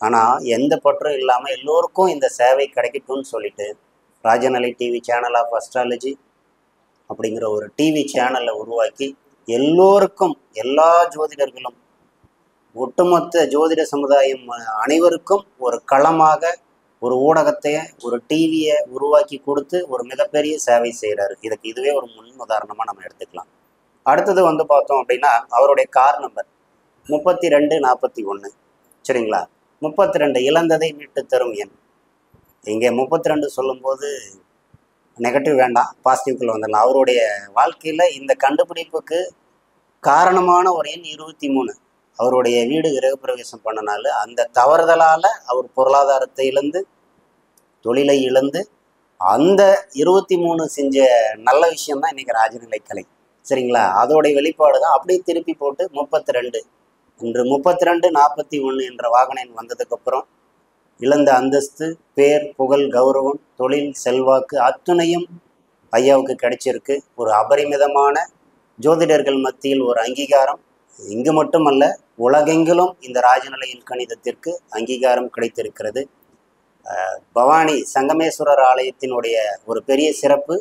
ஆனால் எந்த பற்றும் இல்லாமல் எல்லோருக்கும் இந்த சேவை கிடைக்கட்டும்னு சொல்லிட்டு Rajanilai TV channel of astrology அப்படிங்கிற ஒரு டிவி சேனலை உருவாக்கி எல்லோருக்கும், எல்லா ஜோதிடர்களும், ஒட்டுமொத்த ஜோதிட சமுதாயம் அனைவருக்கும் ஒரு களமாக ஒரு ஊடகத்தை, ஒரு டிவியை உருவாக்கி கொடுத்து ஒரு மிகப்பெரிய சேவை செய்கிறாரு. இதுவே ஒரு முன் உதாரணமாக நம்ம எடுத்துக்கலாம். அடுத்தது வந்து பார்த்தோம் அப்படின்னா அவருடைய கார் நம்பர் 3241. சரிங்களா? 32 இழந்ததை மீட்டு தரும் எண். இங்கே 32 சொல்லும்போது நெகட்டிவ் வேண்டாம், பாசிட்டிவ்குள்ள வந்துடலாம். அவருடைய வாழ்க்கையில் இந்த கண்டுபிடிப்புக்கு காரணமான ஒரு எண் 23. அவருடைய வீடு கிரகப்பிரவேசம் பண்ணனால அந்த தவறுதலால் அவர் பொருளாதாரத்தை இழந்து, தொழிலை இழந்து, அந்த 23 செஞ்ச நல்ல விஷயம்தான் இன்னைக்கு ராஜநிலை கலை. சரிங்களா? அதோடைய வெளிப்பாடு தான் அப்படியே திருப்பி போட்டு 32 இன்று 3241 என்ற வாகன எண் வந்ததுக்கப்புறம் இழந்த அந்தஸ்து, பேர், புகழ், கௌரவம், தொழில், செல்வாக்கு அத்துணையும் ஐயாவுக்கு கிடைச்சிருக்கு. ஒரு அபரிமிதமான ஜோதிடர்கள் மத்தியில் ஒரு அங்கீகாரம். இங்கு மட்டுமல்ல, உலகெங்கிலும் இந்த ராஜநிலை எண்கணிதத்திற்கு அங்கீகாரம் கிடைத்திருக்கிறது. பவானி சங்கமேஸ்வரர் ஆலயத்தினுடைய ஒரு பெரிய சிறப்பு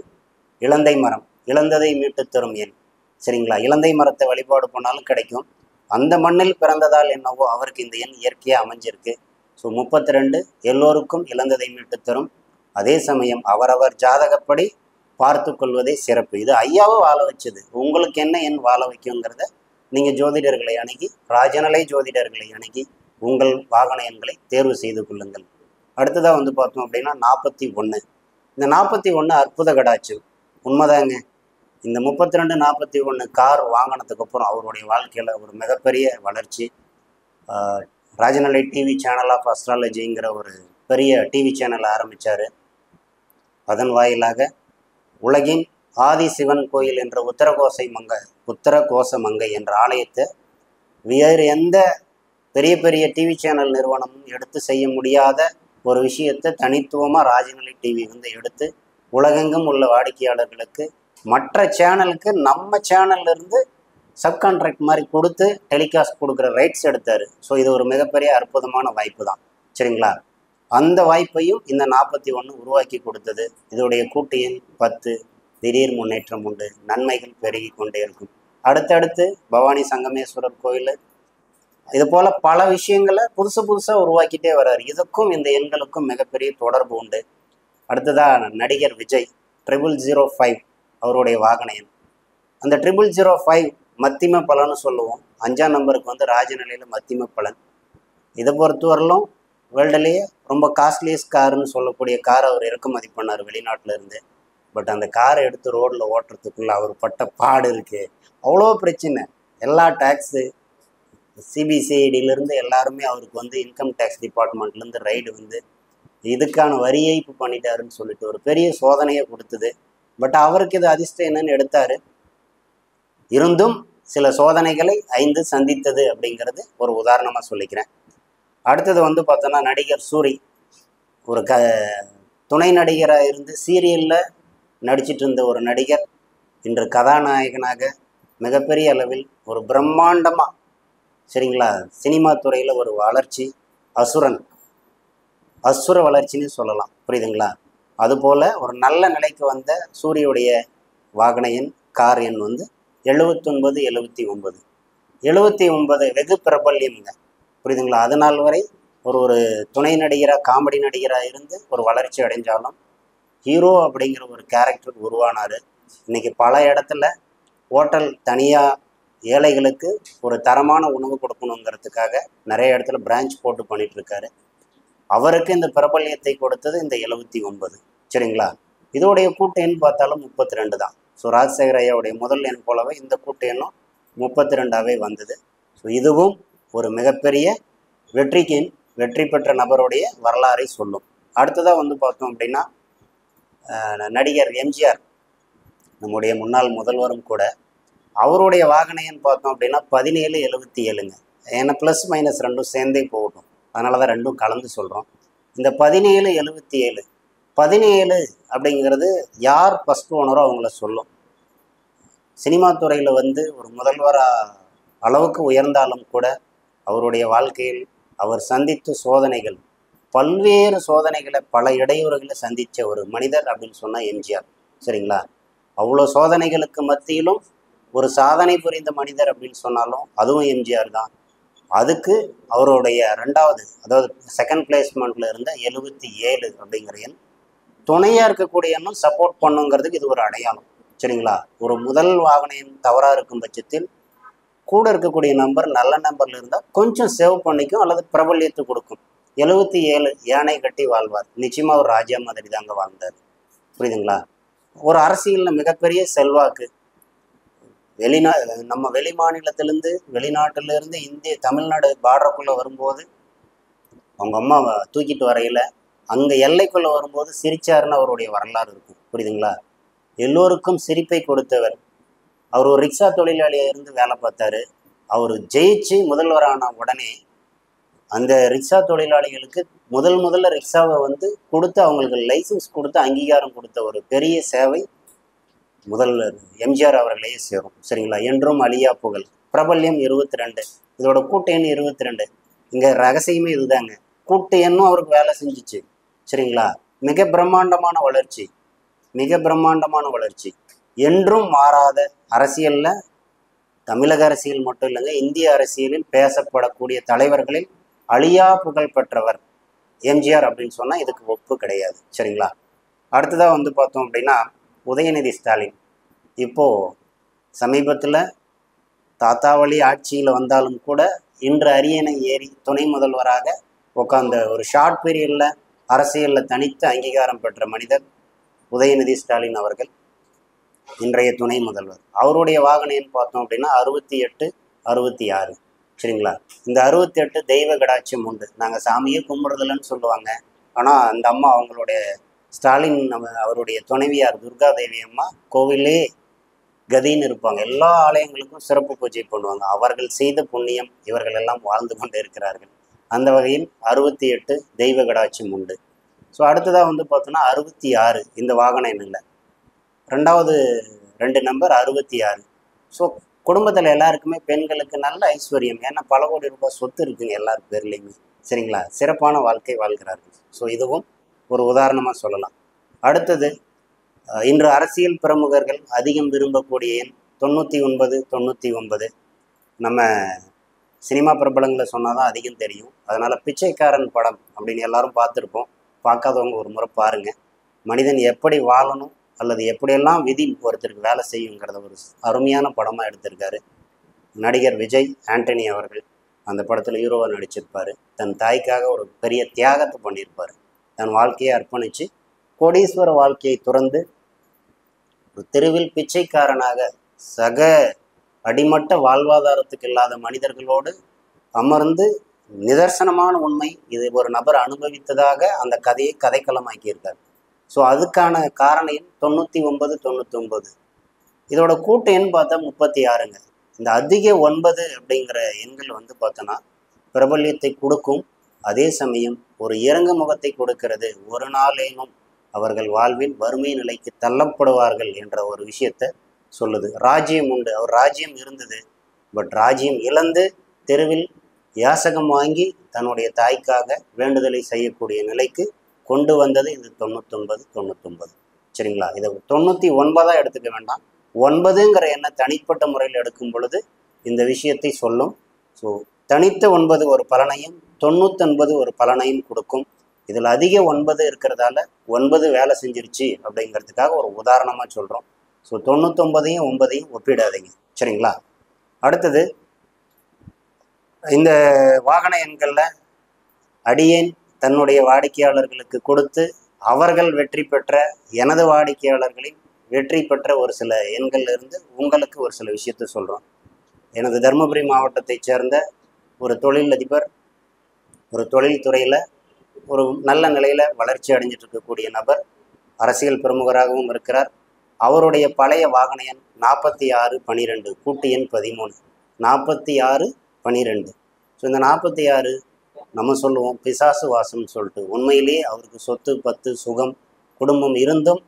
இலந்தை மரம், இழந்ததை மீட்டு தரும் எண். சரிங்களா? இலந்தை மரத்தை வழிபாடு பண்ணாலும் கிடைக்கும். அந்த மண்ணில் பிறந்ததால் என்னவோ அவருக்கு இந்த எண் இயற்கையாக அமைஞ்சிருக்கு. ஸோ 32 எல்லோருக்கும் இழந்ததை மீட்டு தரும். அதே சமயம் அவரவர் ஜாதகப்படி பார்த்து கொள்வதே சிறப்பு. இது ஐயாவை வாழ வச்சது. உங்களுக்கு என்ன எண் வாழ வைக்குங்கிறத நீங்கள் ஜோதிடர்களை அணுகி, ராஜநிலை ஜோதிடர்களை அணுகி உங்கள் வாகன எண்களை தேர்வு செய்து கொள்ளுங்கள். அடுத்ததாக வந்து பார்த்தோம் அப்படின்னா 41. இந்த 41 அற்புத கடாட்சி. உண்மைதாங்க. இந்த 32 41 கார் வாங்கினதுக்கப்புறம் அவருடைய வாழ்க்கையில் ஒரு மிகப்பெரிய வளர்ச்சி. ராஜநிலை டிவி சேனல் ஆஃப் அஸ்ட்ராலஜிங்கிற ஒரு பெரிய டிவி சேனல் ஆரம்பித்தார். அதன் வாயிலாக உலகின் ஆதி சிவன் கோயில் என்ற உத்தரகோச மங்கை என்ற ஆலயத்தை வேறு எந்த பெரிய பெரிய டிவி சேனல் நிறுவனமும் எடுத்து செய்ய முடியாத ஒரு விஷயத்தை தனித்துவமாக ராஜநிலை டிவி வந்து எடுத்து உலகெங்கும் உள்ள வாடிக்கையாளர்களுக்கு, மற்ற சேனலுக்கு நம்ம சேனல்லேருந்து சப்கான்ட்ராக்ட் மாதிரி கொடுத்து டெலிகாஸ்ட் கொடுக்குற ரைட்ஸ் எடுத்தார். ஸோ இது ஒரு மிகப்பெரிய அற்புதமான வாய்ப்பு தான். சரிங்களா? அந்த வாய்ப்பையும் இந்த 41 உருவாக்கி கொடுத்தது. இதோடைய கூட்டு எண் 10. திடீர் முன்னேற்றம் உண்டு, நன்மைகள் பெருகி கொண்டே இருக்கும். அடுத்தடுத்து பவானி சங்கமேஸ்வரர் கோயில், இது போல் பல விஷயங்களை புதுசாக உருவாக்கிட்டே வர்றார். இதுக்கும் இந்த எண்களுக்கும் மிகப்பெரிய தொடர்பு உண்டு. அடுத்ததாக நடிகர் விஜய் 0005 அவருடைய வாகன எண். அந்த 0005 மத்திம பலன்னு சொல்லுவோம். 5ஆம் நம்பருக்கு வந்து ராஜநிலையில் மத்திம பலன். இதை பொறுத்தவரையிலும் வேர்ல்டுலேயே ரொம்ப காஸ்ட்லியஸ்ட் காருன்னு சொல்லக்கூடிய கார் அவர் இறக்குமதி பண்ணார் வெளிநாட்டில் இருந்து. பட் அந்த காரை எடுத்து ரோட்டில் ஓட்டுறதுக்குள்ளே அவர் பட்ட பாடு இருக்குது. அவ்வளோ பிரச்சனை. எல்லா டேக்ஸு, சிபிசிஐடியிலேருந்து எல்லாருமே அவருக்கு வந்து இன்கம் டேக்ஸ் டிபார்ட்மெண்ட்லேருந்து ரைடு வந்து இதுக்கான வரி ஏய்ப்பு பண்ணிட்டாருன்னு சொல்லிட்டு ஒரு பெரிய சோதனையை கொடுத்தது. பட் அவருக்கு இது அதிர்ஷ்டம் என்னன்னு எடுத்தார். இருந்தும் சில சோதனைகளை 5 சந்தித்தது அப்படிங்கிறது ஒரு உதாரணமாக சொல்லிக்கிறேன். அடுத்தது வந்து பார்த்தோன்னா நடிகர் சூரி ஒரு துணை நடிகராக இருந்து சீரியலில் நடிச்சிட்டு இருந்த ஒரு நடிகர் இன்று கதாநாயகனாக மிகப்பெரிய அளவில் ஒரு பிரம்மாண்டமாக, சரிங்களா, சினிமா துறையில் ஒரு வளர்ச்சி. அசுரன், அசுர வளர்ச்சின்னு சொல்லலாம். புரியுதுங்களா? அதுபோல் ஒரு நல்ல நிலைக்கு வந்த சூரியுடைய வாகன எண் கார் எண் வந்து 79 79 79 வெகு பிரபல்யம்ங்க. புரியுதுங்களா? அது நாள் வரை ஒரு துணை நடிகராக காமெடி நடிகராக இருந்து ஒரு வளர்ச்சி அடைஞ்சாலும் ஹீரோ அப்படிங்கிற ஒரு கேரக்டர் உருவானார். இன்றைக்கி பல இடத்துல ஹோட்டல் தனியாக ஏழைகளுக்கு ஒரு தரமான உணவு கொடுக்கணுங்கிறதுக்காக நிறைய இடத்துல பிரான்ச் போட்டு பண்ணிகிட்ருக்காரு. அவருக்கு இந்த பிரபல்யத்தை கொடுத்தது இந்த 79. சரிங்களா? இதோடைய கூட்டு எண் பார்த்தாலும் 32 தான். ஸோ ராஜசேகர ஐயாவுடைய முதல் எண் போலவே இந்த கூட்டு எண்ணும் 32ஆகவே வந்தது. ஸோ இதுவும் ஒரு மிகப்பெரிய வெற்றி பெற்ற நபருடைய வரலாறை சொல்லும். அடுத்ததாக வந்து பார்த்தோம் அப்படின்னா நடிகர் எம்ஜிஆர், நம்முடைய முன்னாள் முதல்வரும் கூட, அவருடைய வாகன எண் பார்த்தோம் அப்படின்னா 1777ங்க. ஏன்னா ப்ளஸ் மைனஸ் ரெண்டும் சேர்ந்தே போகட்டும், அதனால தான் ரெண்டும் கலந்து சொல்கிறோம். இந்த 1777 17 அப்படிங்கிறது யார் ஃபஸ்ட் ஓனரோ அவங்கள சொல்லும். சினிமா துறையில் வந்து ஒரு முதல்வராக அளவுக்கு உயர்ந்தாலும் கூட அவருடைய வாழ்க்கையில் அவர் சந்தித்த சோதனைகள், பல்வேறு சோதனைகளை, பல இடையூறுகளை சந்தித்த ஒரு மனிதர் அப்படின்னு சொன்னால் எம்ஜிஆர். சரிங்களா? அவ்வளோ சோதனைகளுக்கு மத்தியிலும் ஒரு சாதனை புரிந்த மனிதர் அப்படின்னு சொன்னாலும் அதுவும் எம்ஜிஆர் தான். அதுக்கு அவருடைய ரெண்டாவது, அதாவது செகண்ட் பிளேஸ்மெண்ட்டில் இருந்த 77 அப்படிங்கிற எண் துணையாக இருக்கக்கூடிய எண்ணும் சப்போர்ட் பண்ணுங்கிறதுக்கு இது ஒரு அடையாளம். சரிங்களா? ஒரு முதல் வாகன எண் தவறாக இருக்கும் பட்சத்தில் கூட இருக்கக்கூடிய நம்பர் நல்ல நம்பரில் இருந்தால் கொஞ்சம் சேவ் பண்ணிக்கும் அல்லது பிரபல்யத்தை கொடுக்கும். 77 யானை கட்டி வாழ்வார். நிச்சயமாக ஒரு ராஜா மாதிரி தாங்க வாழ்ந்தார். புரியுதுங்களா? ஒரு அரசியலில் மிகப்பெரிய செல்வாக்கு, நம்ம வெளி மாநிலத்திலேருந்து வெளிநாட்டிலேருந்து தமிழ்நாடு பார்டருக்குள்ளே வரும்போது அவங்க அம்மாவை தூக்கிட்டு வரையில் அங்கே எல்லைக்குள்ளே வரும்போது சிரிச்சாருன்னு அவருடைய வரலாறு இருக்கும். புரியுதுங்களா? எல்லோருக்கும் சிரிப்பை கொடுத்தவர். அவர் ஒரு ரிக்ஷா தொழிலாளியாக இருந்து வேலை பார்த்தாரு. அவர் ஜெயிச்சு முதல்வரான உடனே அந்த ரிக்ஷா தொழிலாளிகளுக்கு முதல்ல ரிக்ஷாவை வந்து கொடுத்து அவங்களுக்கு லைசன்ஸ் கொடுத்து அங்கீகாரம் கொடுத்த ஒரு பெரிய சேவை முதல்வர் எம்ஜிஆர் அவர்களையே சேரும். சரிங்களா? என்றும் அழியா புகழ். பிரபல்யம் 22. இதோட கூட்டு எண் 22. இங்கே ரகசியமே இதுதாங்க. கூட்டு எண்ணும் அவருக்கு வேலை செஞ்சிச்சு. சரிங்களா? மிக பிரம்மாண்டமான வளர்ச்சி, என்றும் மாறாத அரசியலில், தமிழக அரசியல் மட்டும் இல்லைங்க, இந்திய அரசியலில் பேசப்படக்கூடிய தலைவர்களில் அழியா புகழ் பெற்றவர் எம்ஜிஆர் அப்படின்னு சொன்னால் இதுக்கு ஒப்பு கிடையாது. சரிங்களா? அடுத்ததாக வந்து பார்த்தோம் அப்படின்னா உதயநிதி ஸ்டாலின். இப்போது சமீபத்தில் தாத்தாவளி ஆட்சியில் வந்தாலும் கூட இன்று அரியணை ஏறி துணை முதல்வராக உட்கார்ந்த ஒரு ஷார்ட் பீரியடில் அரசியலில் தனித்து அங்கீகாரம் பெற்ற மனிதர் உதயநிதி ஸ்டாலின் அவர்கள், இன்றைய துணை முதல்வர். அவருடைய வாகன எண் பார்த்தோம் அப்படின்னா 68 66. சரிங்களா? இந்த 68 தெய்வ கடாட்சியம் உண்டு. நாங்கள் சாமியே கும்பிடுறதில்லன்னு சொல்லுவாங்க. ஆனால் அந்த அம்மா, அவங்களுடைய ஸ்டாலின் அவருடைய துணைவியார் துர்காதேவி அம்மா கோவிலே கதின்னு இருப்பாங்க. எல்லா ஆலயங்களுக்கும் சிறப்பு பூஜை பண்ணுவாங்க. அவர்கள் செய்த புண்ணியம் இவர்கள் எல்லாம் வாழ்ந்து கொண்டு இருக்கிறார்கள். அந்த வகையில் 68 தெய்வ கடாட்சியம் உண்டு. ஸோ அடுத்ததாக வந்து பார்த்தோன்னா 66 இந்த வாகன எண்ணில் ரெண்டாவது 2 நம்பர் 66. ஸோ குடும்பத்தில் எல்லாருக்குமே பெண்களுக்கு நல்ல ஐஸ்வர்யம். ஏன்னா பல கோடி ரூபாய் சொத்து இருக்குங்க எல்லார் பேர்லேயுமே. சரிங்களா? சிறப்பான வாழ்க்கை வாழ்கிறார்கள். ஸோ இதுவும் ஒரு உதாரணமாக சொல்லலாம். அடுத்தது இன்று அரசியல் பிரமுகர்கள் அதிகம் விரும்பக்கூடிய எண் 99 99. நம்ம சினிமா பிரபலங்களை சொன்னால் தான் அதிகம் தெரியும். அதனால் பிச்சைக்காரன் படம் அப்படின்னு எல்லாரும் பார்த்துருப்போம். பார்க்காதவங்க ஒரு முறை பாருங்கள். மனிதன் எப்படி வாழணும் அல்லது எப்படியெல்லாம் விதி ஒருத்தருக்கு வேலை செய்யுங்கிறத ஒரு அருமையான படமாக எடுத்திருக்காரு நடிகர் விஜய் ஆண்டனி அவர்கள். அந்த படத்தில் ஹீரோவாக நடிச்சிருப்பார். தன் தாய்க்காக ஒரு பெரிய தியாகத்தை பண்ணியிருப்பார். தன் வாழ்க்கையை அர்ப்பணித்து கோடீஸ்வர வாழ்க்கையை துறந்து ஒரு தெருவில் பிச்சைக்காரனாக சக அடிமட்ட வாழ்வாதாரத்துக்கு இல்லாத மனிதர்களோடு அமர்ந்து நிதர்சனமான உண்மை இது ஒரு நபர் அனுபவித்ததாக அந்த கதையை கதைக்களமாக்கியிருக்கார். ஸோ அதுக்கான காரண எண் 99 99. இதோட கூட்டு எண் பார்த்தா 36ங்க. இந்த அதிக 9 அப்படிங்கிற எண்கள் வந்து பார்த்தோன்னா பிரபல்யத்தை கொடுக்கும். அதே சமயம் ஒரு இறங்கு முகத்தை கொடுக்கிறது. ஒரு நாளேனும் அவர்கள் வாழ்வில் வறுமை நிலைக்கு தள்ளப்படுவார்கள் என்ற ஒரு விஷயத்தை சொல்லுது. ராஜ்யம் உண்டு. அவர் ராஜ்யம் இருந்தது, பட் ராஜ்யம் இழந்து தெருவில் யாசகம் வாங்கி தன்னுடைய தாய்க்காக வேண்டுதலை செய்யக்கூடிய நிலைக்கு கொண்டு வந்தது இந்த 99. சரிங்களா? இதை 99ஆக எடுத்துக்க வேண்டாம். 9ங்கிற எண்ணை தனிப்பட்ட முறையில் எடுக்கும் பொழுது இந்த விஷயத்தை சொல்லும். ஸோ தனித்த 9 ஒரு பலனையும் 99 ஒரு பலனையும் கொடுக்கும். இதில் அதிக 9 இருக்கிறதால 9 வேலை செஞ்சிருச்சு அப்படிங்கிறதுக்காக ஒரு உதாரணமாக சொல்கிறோம். ஸோ 99ஐயும் 9ஐயும் ஒப்பிடாதீங்க. சரிங்களா? அடுத்தது இந்த வாகன எண்களில் அடியேன் தன்னுடைய வாடிக்கையாளர்களுக்கு கொடுத்து அவர்கள் வெற்றி பெற்ற எனது வாடிக்கையாளர்களின் வெற்றி பெற்ற ஒரு சில எண்கள்லேருந்து உங்களுக்கு ஒரு சில விஷயத்தை சொல்கிறோம். எனது தருமபுரி மாவட்டத்தைச் சேர்ந்த ஒரு தொழிலதிபர், ஒரு தொழில்துறையில் ஒரு நல்ல நிலையில் வளர்ச்சி அடைஞ்சிட்டு இருக்கக்கூடிய நபர், அரசியல் பிரமுகராகவும் இருக்கிறார். அவருடைய பழைய வாகன எண் 4612, கூட்டு எண் 13, 4612. ஸோ இந்த 46 நம்ம சொல்லுவோம் பிசாசு வாசம்னு சொல்லிட்டு. உண்மையிலேயே அவருக்கு சொத்து பத்து சுகம் குடும்பம் இருந்தும்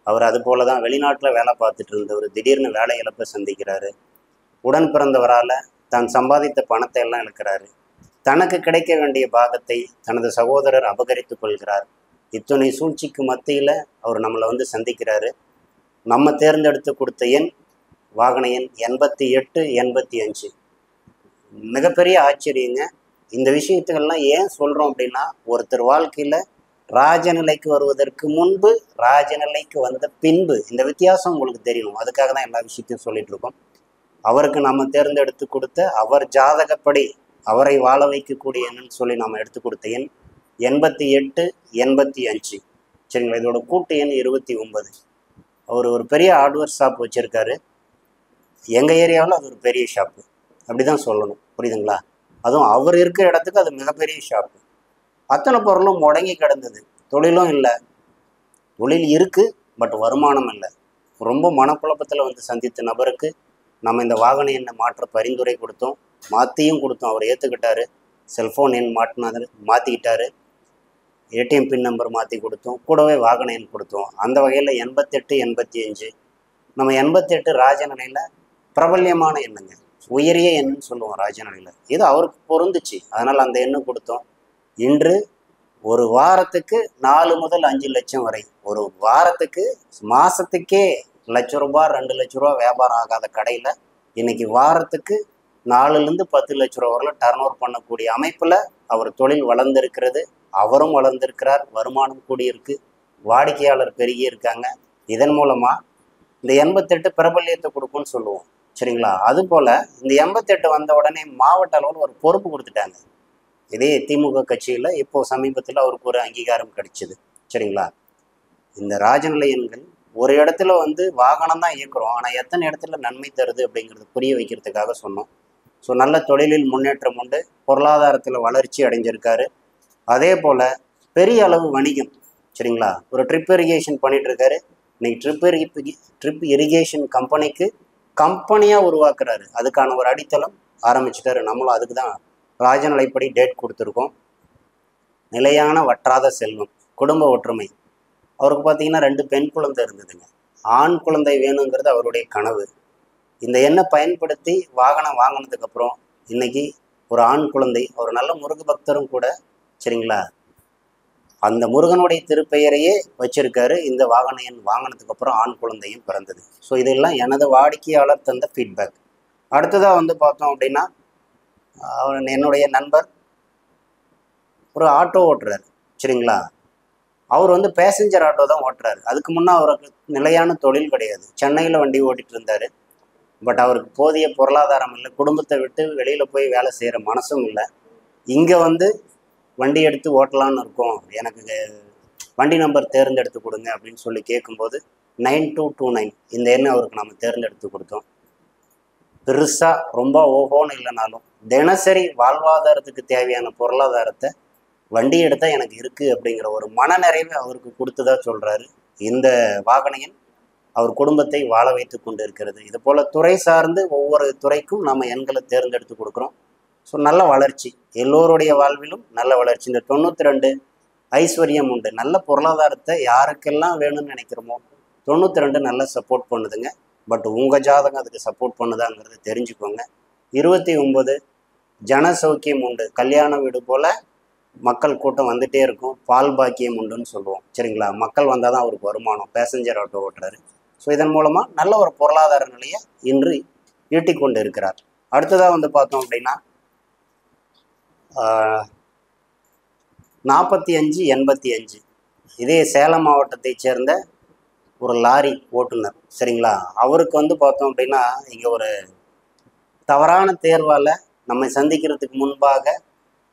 அவர் அது போல தான் வெளிநாட்டில் வேலை பார்த்துட்டு இருந்தவர் திடீர்னு வேலை இழப்பை சந்திக்கிறாரு. உடன் பிறந்தவரால் தான் சம்பாதித்த பணத்தை எல்லாம் இழக்கிறாரு. தனக்கு கிடைக்க வேண்டிய பாகத்தை தனது சகோதரர் அபகரித்து கொள்கிறார். இத்தனை சூழ்ச்சிக்கு மத்தியில் அவர் நம்மளை சந்திக்கிறாரு. நம்ம தேர்ந்தெடுத்து கொடுத்த எண் வாகன எண் 88, 85. மிகப்பெரிய ஆச்சரியங்க. இந்த விஷயத்துக்கெல்லாம் ஏன் சொல்கிறோம் அப்படின்னா, ஒருத்தர் வாழ்க்கையில் ராஜநிலைக்கு வருவதற்கு முன்பு, ராஜநிலைக்கு வந்த பின்பு இந்த வித்தியாசம் உங்களுக்கு தெரியணும். அதுக்காக தான் எல்லா விஷயத்தையும் சொல்லிட்டு இருக்கோம். அவருக்கு நம்ம தேர்ந்தெடுத்து கொடுத்த அவர் ஜாதகப்படி அவரை வாழ வைக்கக்கூடிய எண்ணுன்னு சொல்லி நாம் எடுத்து கொடுத்த எண் 88, 85. சரிங்களா? இதோட கூட்டு எண் 29. அவர் ஒரு பெரிய ஹார்ட்வேர் ஷாப் வச்சுருக்காரு. எங்கள் ஏரியாவில் அது ஒரு பெரிய ஷாப்பு, அப்படி தான் சொல்லணும். புரியுதுங்களா? அதுவும் அவர் இருக்கிற இடத்துக்கு அது மிகப்பெரிய ஷாப்பு. அத்தனை பொருளும் முடங்கி கிடந்தது. தொழிலும் இல்லை. தொழில் இருக்குது, பட் வருமானம் இல்லை. ரொம்ப மனக்குழப்பத்தில் சந்தித்த நபருக்கு நம்ம இந்த வாகன எண்ணை மாற்ற பரிந்துரை கொடுத்தோம். மாற்றியும் கொடுத்தோம். அவர் ஏற்றுக்கிட்டாரு. செல்ஃபோன் எண் மாற்றிக்கிட்டாரு. ஏடிஎம் பின் நம்பர் மாற்றி கொடுத்தோம். கூடவே வாகன எண் கொடுத்தோம். அந்த வகையில் 88, 85. நம்ம 88 ராஜநிலையில் பிரபல்யமான எண்ணுங்க, உயரிய எண்ணுன்னு சொல்லுவோம் ராஜநிலையில். இது அவருக்கு பொருந்துச்சு, அதனால் அந்த எண்ணு கொடுத்தோம். இன்று ஒரு வாரத்துக்கு 4 முதல் 5 லட்சம் வரை, ஒரு வாரத்துக்கு மாதத்துக்கே ₹1,00,000 ₹2,00,000 வியாபாரம் ஆகாத கடையில் இன்னைக்கு வாரத்துக்கு 4லேருந்து 10 லட்ச ரூபா வரலாம் டர்ன் பண்ணக்கூடிய அமைப்பில் அவர் தொழில் வளர்ந்துருக்கிறது. அவரும் வளர்ந்துருக்கிறார். வருமானம் கூடியிருக்கு. வாடிக்கையாளர் பெருகி இருக்காங்க. இதன் மூலமாக இந்த 88 பிரபல்யத்தை கொடுக்கும்னு சொல்லுவோம். சரிங்களா? அதுபோல் இந்த 88 வந்த உடனே மாவட்ட அளவில் ஒரு பொறுப்பு கொடுத்துட்டாங்க. இதே திமுக கட்சியில் இப்போ சமீபத்தில் அவருக்கு ஒரு அங்கீகாரம் கிடைச்சிது. சரிங்களா? இந்த ராஜநிலை எண்கள் ஒரு இடத்துல வாகனம் தான் இயக்குறோம், ஆனால் எத்தனை இடத்துல நன்மை தருது அப்படிங்கிறது புரிய வைக்கிறதுக்காக சொன்னோம். ஸோ நல்ல தொழிலில் முன்னேற்றம் உண்டு, பொருளாதாரத்தில் வளர்ச்சி அடைஞ்சிருக்காரு. அதே போல் பெரிய அளவு வணிகம். சரிங்களா? ஒரு ட்ரிப் இரிகேஷன் பண்ணிட்டு இருக்காரு. இன்னைக்கு ட்ரிப் இரிகேஷன் கம்பெனியாக உருவாக்குறாரு. அதுக்கான ஒரு அடித்தளம் ஆரம்பிச்சுட்டாரு. நம்மளும் அதுக்கு தான் ராஜநிலைப்படி டேட் கொடுத்துருக்கோம். நிலையான வற்றாத செல்வம், குடும்ப ஒற்றுமை. அவருக்கு பார்த்தீங்கன்னா 2 பெண் குழந்தை இருந்ததுங்க. ஆண் குழந்தை வேணுங்கிறது அவருடைய கனவு. இந்த எண்ணை பயன்படுத்தி வாகனம் வாங்கினதுக்கப்புறம் இன்னைக்கு ஒரு ஆண் குழந்தை, ஒரு நல்ல முருக பக்தரும் கூட. சரிங்களா? அந்த முருகனுடைய திருப்பெயரையே வச்சிருக்காரு. இந்த வாகன எண் வாங்கினதுக்கப்புறம் ஆண் குழந்தையும் பிறந்தது. ஸோ இதெல்லாம் எனது வாடிக்கையாளர் தந்த ஃபீட்பேக். அடுத்ததாக பார்த்தோம் அப்படின்னா, என்னுடைய நண்பர் ஒரு ஆட்டோ ஓட்டுறாரு. சரிங்களா? அவர் பேசஞ்சர் ஆட்டோ தான் ஓட்டுறாரு. அதுக்கு முன்னே அவருக்கு நிலையான தொழில் கிடையாது. சென்னையில் வண்டி ஓட்டிகிட்டு இருந்தார். பட் அவருக்கு போதிய பொருளாதாரம் இல்லை. குடும்பத்தை விட்டு வெளியில் போய் வேலை செய்கிற மனசும் இல்லை. இங்கே வண்டி எடுத்து ஓட்டலான்னு இருக்கோம், எனக்கு வண்டி நம்பர் தேர்ந்தெடுத்து கொடுங்க அப்படின்னு சொல்லி கேட்கும்போது 9229 இந்த எண்ணை அவருக்கு நம்ம தேர்ந்தெடுத்து கொடுத்தோம். பெருசாக ரொம்ப ஓஹோன்னு இல்லைனாலும் தினசரி வாழ்வாதாரத்துக்கு தேவையான பொருளாதாரத்தை வண்டி எடுத்தால் எனக்கு இருக்குது அப்படிங்கிற ஒரு மனநிறைவை அவருக்கு கொடுத்ததா சொல்கிறாரு. இந்த வாகன எண் அவர் குடும்பத்தை வாழ வைத்து கொண்டு இருக்கிறது. இது போல் துறை சார்ந்து ஒவ்வொரு துறைக்கும் நம்ம எண்களை தேர்ந்தெடுத்து கொடுக்குறோம். ஸோ நல்ல வளர்ச்சி, எல்லோருடைய வாழ்விலும் நல்ல வளர்ச்சி. இந்த 92 ஐஸ்வர்யம் உண்டு. நல்ல பொருளாதாரத்தை யாருக்கெல்லாம் வேணும்னு நினைக்கிறோமோ 92 நல்லா சப்போர்ட் பண்ணுதுங்க. பட் உங்கள் ஜாதகம் அதுக்கு சப்போர்ட் பண்ணுதாங்கிறது தெரிஞ்சுக்கோங்க. 29 ஜன சௌக்கியம் உண்டு, கல்யாண வீடு போல் மக்கள் கூட்டம் வந்துகிட்டே இருக்கும். பால் பாக்கியம் உண்டுன்னு சொல்லுவோம். சரிங்களா? மக்கள் வந்தால் தான் அவருக்கு வருமானம். Passenger auto ஓட்டுறாரு. ஸோ இதன் மூலமாக நல்ல ஒரு பொருளாதார நிலையை இன்று ஈட்டிக்கொண்டு இருக்கிறார். அடுத்ததாக வந்து பார்த்தோம் அப்படின்னா 4585 இதே சேலம் மாவட்டத்தை சேர்ந்த ஒரு லாரி ஓட்டுநர். சரிங்களா? அவருக்கு வந்து பார்த்தோம் அப்படின்னா இங்கே ஒரு தவறான தேர்வால் நம்மை சந்திக்கிறதுக்கு முன்பாக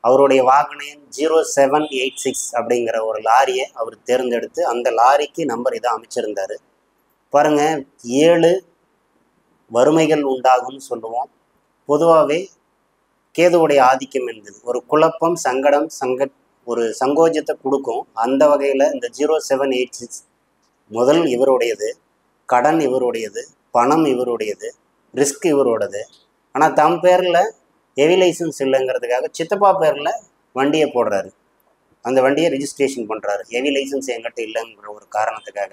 அவருடைய வாகன எண் 0786 அப்படிங்கிற ஒரு லாரியை அவர் தேர்ந்தெடுத்து அந்த லாரிக்கு நம்பர் இதை அமைச்சிருந்தார். பாருங்க, 7 வறுமைகள் உண்டாகும்னு சொல்லுவோம். பொதுவாகவே கேதுவுடைய ஆதிக்கம் என்பது ஒரு குழப்பம், சங்கடம், ஒரு சங்கோஜத்தை கொடுக்கும். அந்த வகையில் இந்த 0786 முதல் இவருடையது, கடன் இவருடையது, பணம் இவருடையது, ரிஸ்க் இவரோடது. ஆனால் தம் பேரில் ஹெவி லைசன்ஸ் இல்லைங்கிறதுக்காக சித்தப்பா பேரில் வண்டியை போடுறாரு. அந்த வண்டியை ரிஜிஸ்ட்ரேஷன் பண்ணுறாரு. ஹெவி லைசன்ஸ் என்கிட்ட இல்லைங்கிற ஒரு காரணத்துக்காக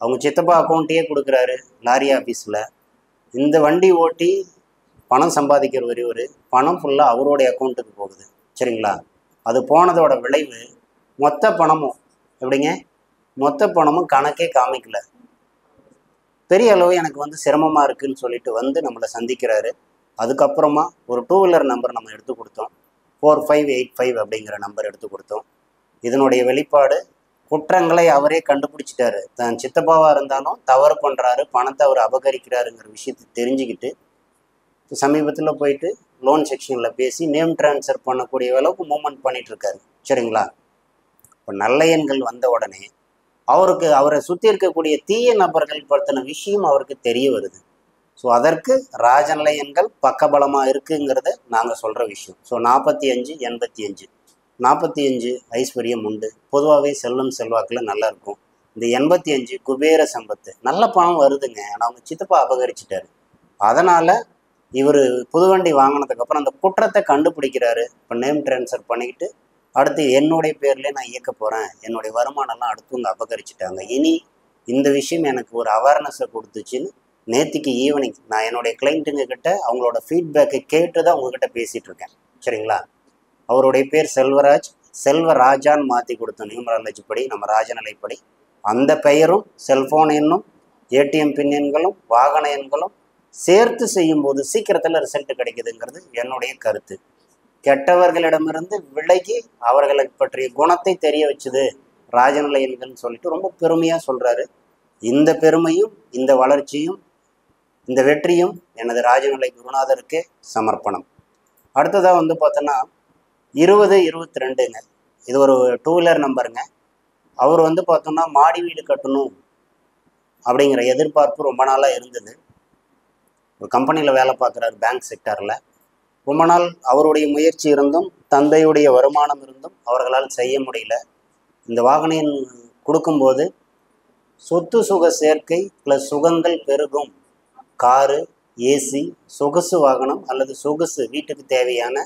அவங்க சித்தப்பா அக்கௌண்ட்டையே கொடுக்குறாரு லாரி ஆஃபீஸில். இந்த வண்டி ஓட்டி பணம் சம்பாதிக்கிற ஒரு பணம் ஃபுல்லாக அவருடைய அக்கௌண்ட்டுக்கு போகுது. சரிங்களா? அது போனதோட விளைவு மொத்த பணமும் எப்படிங்க, மொத்த பணமும் கணக்கே காமிக்கல. பெரிய அளவு எனக்கு வந்து சிரமமாக இருக்குதுன்னு சொல்லிட்டு வந்து நம்மளை சந்திக்கிறாரு. அதுக்கப்புறமா ஒரு 2 வீலர் நம்பர் நம்ம எடுத்து கொடுத்தோம். 4585 அப்படிங்கிற நம்பர் எடுத்து கொடுத்தோம். இதனுடைய வெளிப்பாடு குற்றங்களை அவரே கண்டுபிடிச்சிட்டாரு. தன் சித்தப்பாவாக இருந்தாலும் தவறு பண்ணுறாரு, பணத்தை அவர் அபகரிக்கிறாருங்கிற விஷயத்தை தெரிஞ்சுக்கிட்டு சமீபத்தில் போயிட்டு லோன் செக்ஷனில் பேசி நேம் டிரான்ஸ்ஃபர் பண்ணக்கூடிய அளவுக்கு மூவ்மெண்ட் பண்ணிட்டு இருக்காரு. சரிங்களா? இப்போ நல்ல எண்கள் வந்த உடனே அவரை சுற்றி இருக்கக்கூடிய தீய நபர்கள் பற்றின விஷயம் அவருக்கு தெரிய வருது. ஸோ அதற்கு ராஜநிலை எண்கள் பக்கபலமாக இருக்குங்கிறத நாங்கள் சொல்கிற விஷயம். ஸோ 4585 45 ஐஸ்வர்யம் உண்டு. பொதுவாகவே செல்வம் செல்வாக்கில் நல்லா இருக்கும். இந்த 85 குபேர சம்பத்து, நல்ல பணம் வருதுங்க. ஆனால் அவங்க சித்தப்பா அபகரிச்சிட்டாரு. அதனால் இவர் புதுவண்டி வாங்கினதுக்கப்புறம் அந்த குற்றத்தை கண்டுபிடிக்கிறாரு. இப்போ நேம் ட்ரான்ஸ்ஃபர் பண்ணிக்கிட்டு அடுத்து என்னுடைய பேர்லேயே நான் இயக்க போகிறேன், என்னுடைய வருமானம்லாம் அடுத்தவங்க அபகரிச்சிட்டாங்க, இனி இந்த விஷயம் எனக்கு ஒரு அவேர்னஸை கொடுத்துச்சின்னு நேற்றுக்கு ஈவினிங் நான் என்னுடைய கிளைண்ட்டுங்க கிட்ட அவங்களோட ஃபீட்பேக்கை கேட்டு தான் உங்ககிட்ட பேசிகிட்டு இருக்கேன். சரிங்களா? அவருடைய பேர் செல்வராஜ், செல்வராஜான்னு மாற்றி கொடுத்தோம் நியூமராலஜி படி, நம்ம ராஜநிலைப்படி. அந்த பெயரும் செல்ஃபோன் எண்ணும் ஏடிஎம் பின் எண்களும் வாகன எண்களும் சேர்த்து செய்யும்போது சீக்கிரத்தில் ரிசல்ட் கிடைக்குதுங்கிறது என்னுடைய கருத்து. கெட்டவர்களிடமிருந்து விலகி அவர்களை பற்றிய குணத்தை தெரிய வச்சுது ராஜநிலை எண்கள்னு சொல்லிட்டு ரொம்ப பெருமையாக சொல்கிறாரு. இந்த பெருமையும் இந்த வளர்ச்சியும் இந்த வெற்றியும் எனது ராஜநிலை குருநாதருக்கே சமர்ப்பணம். அடுத்ததாக வந்து பார்த்தோன்னா 2022ங்க. இது ஒரு 2 வீலர் நம்பருங்க. அவர் வந்து பார்த்தோம்னா மாடி வீடு கட்டணும் அப்படிங்கிற எதிர்பார்ப்பு ரொம்ப நாளாக இருந்தது. ஒரு கம்பெனியில் வேலை பார்க்குறாரு, பேங்க் செக்டாரில். ரொம்ப நாள் அவருடைய முயற்சி இருந்தும் தந்தையுடைய வருமானம் இருந்தும் அவர்களால் செய்ய முடியல. இந்த வாகனம் கொடுக்கும்போது சொத்து சுக சேர்க்கை ப்ளஸ் சுகங்கள் பெருகும். காரு, ஏசி, சொகுசு வாகனம் அல்லது சொகுசு வீட்டுக்கு தேவையான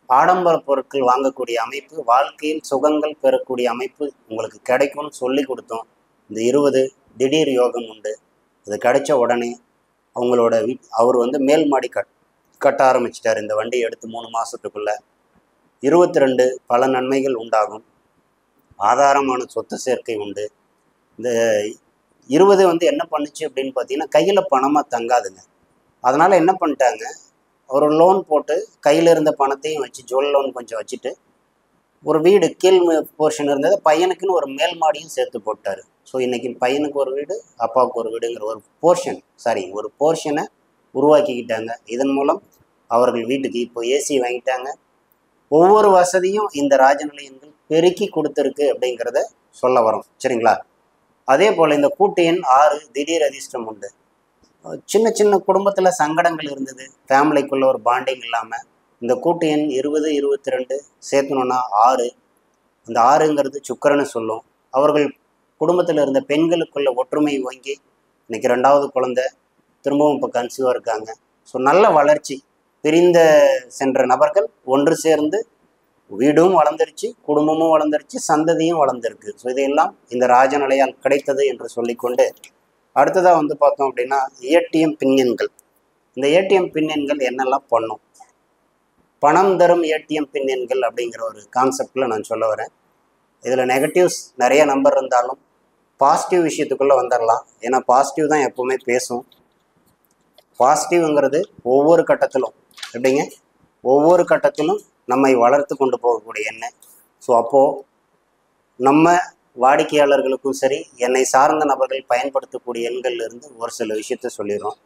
ஆடம்பர பொருட்கள் வாங்கக்கூடிய அமைப்பு, வாழ்க்கையில் சுகங்கள் பெறக்கூடிய அமைப்பு உங்களுக்கு கிடைக்கும்னு சொல்லி கொடுத்தோம். இந்த 20 திடீர் யோகம் உண்டு. அது கிடைச்ச உடனே அவங்களோட அவர் வந்து மேல் மாடி கட்ட ஆரம்பிச்சிட்டார். இந்த வண்டியை எடுத்து 3 மாதத்துக்குள்ள 22 பல நன்மைகள் உண்டாகும். ஆதாரமான சொத்து சேர்க்கை உண்டு. இந்த 20 வந்து என்ன பண்ணுச்சு அப்படின்னு பார்த்தீங்கன்னா கையில் பணமாக தங்காதுங்க. அதனால் என்ன பண்ணிட்டாங்க, ஒரு லோன் போட்டு கையில் இருந்த பணத்தையும் வச்சு ஜுவல் லோன் கொஞ்சம் வச்சுட்டு ஒரு வீடு கீழ் போர்ஷன் இருந்தது, பையனுக்குன்னு ஒரு மேல் மாடியும் சேர்த்து போட்டார். ஸோ இன்றைக்கி பையனுக்கு ஒரு வீடு, அப்பாவுக்கு ஒரு வீடுங்கிற ஒரு போர்ஷனை உருவாக்கிக்கிட்டாங்க. இதன் மூலம் அவர்கள் வீட்டுக்கு இப்போ ஏசி வாங்கிட்டாங்க. ஒவ்வொரு வசதியும் இந்த ராஜநிலையங்கள் பெருக்கி கொடுத்துருக்கு அப்படிங்கிறத சொல்ல வரோம். சரிங்களா? அதே போல் இந்த கூட்டு எண் 6 திடீர் அதிர்ஷ்டம் உண்டு. சின்ன சின்ன குடும்பத்தில் சங்கடங்கள் இருந்தது, ஃபேமிலிக்குள்ளே ஒரு பாண்டிங் இல்லாமல் இந்த கூட்டு எண் 20 22 சேர்க்கணுன்னா 6. அந்த 6ங்கிறது சுக்கிரன்னு சொல்லும். அவர்கள் குடும்பத்தில் இருந்த பெண்களுக்குள்ள ஒற்றுமை வாங்கி இன்னைக்கு 2வது குழந்தை, திரும்பவும் இப்போ கன்சீவாக இருக்காங்க. ஸோ நல்ல வளர்ச்சி. பிரிந்த சென்ற நபர்கள் ஒன்று சேர்ந்து வீடும் வளர்ந்துருச்சு, குடும்பமும் வளர்ந்துருச்சு, சந்ததியும் வளர்ந்துருக்கு. ஸோ இதையெல்லாம் இந்த ராஜநிலையால் கிடைத்தது என்று சொல்லிக்கொண்டு அடுத்ததாக வந்து பார்த்தோம் அப்படின்னா ஏடிஎம் பின் எண்கள். இந்த ஏடிஎம் பின் எண்கள் என்னெல்லாம் பண்ணும்? பணம் தரும் ஏடிஎம் பின் எண்கள் அப்படிங்கிற ஒரு கான்செப்டில் நான் சொல்ல வரேன். இதில் நெகட்டிவ்ஸ் நிறைய நம்பர் இருந்தாலும் பாசிட்டிவ் விஷயத்துக்குள்ளே வந்துடலாம். ஏன்னா பாசிட்டிவ் தான் எப்போவுமே பேசும். பாசிட்டிவ்ங்கிறது ஒவ்வொரு கட்டத்திலும் எப்படிங்க, ஒவ்வொரு கட்டத்திலும் நம்மை வளர்த்து கொண்டு போகக்கூடிய எண்ணெய். ஸோ அப்போது நம்ம வாடிக்கையாளர்களுக்கும் சரி, என்னை சார்ந்த நபர்கள் பயன்படுத்தக்கூடிய எண்கள்ல இருந்து ஒரு சில விஷயத்த சொல்லிடுறோம்.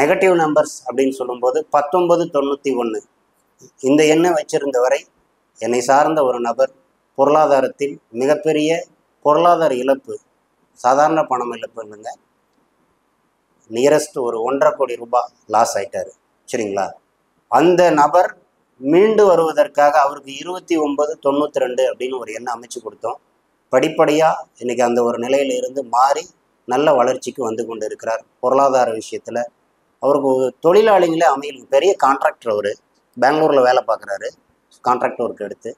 நெகட்டிவ் நம்பர்ஸ் அப்படின்னு சொல்லும்போது 1991 இந்த எண்ணை வச்சிருந்த வரை என்னை சார்ந்த ஒரு நபர் பொருளாதாரத்தில் மிகப்பெரிய பொருளாதார இழப்பு, சாதாரண பணம் இழப்பு இல்லைங்க, நியரஸ்ட் ஒரு 1.5 கோடி ரூபாய் லாஸ் ஆயிட்டாரு. சரிங்களா? அந்த நபர் மீண்டு வருவதற்காக அவருக்கு 2992 அப்படின்னு ஒரு எண்ணை அமைச்சு கொடுத்தோம். படிப்படியாக இன்னைக்கு அந்த ஒரு நிலையில இருந்து மாறி நல்ல வளர்ச்சிக்கு வந்து கொண்டு இருக்கிறார். பொருளாதார விஷயத்தில் அவருக்கு ஒரு தொழிலாளிகளே அமையல. பெரிய கான்ட்ராக்டர், அவர் பெங்களூரில் வேலை பார்க்குறாரு, கான்ட்ராக்ட் ஒர்க் எடுத்து.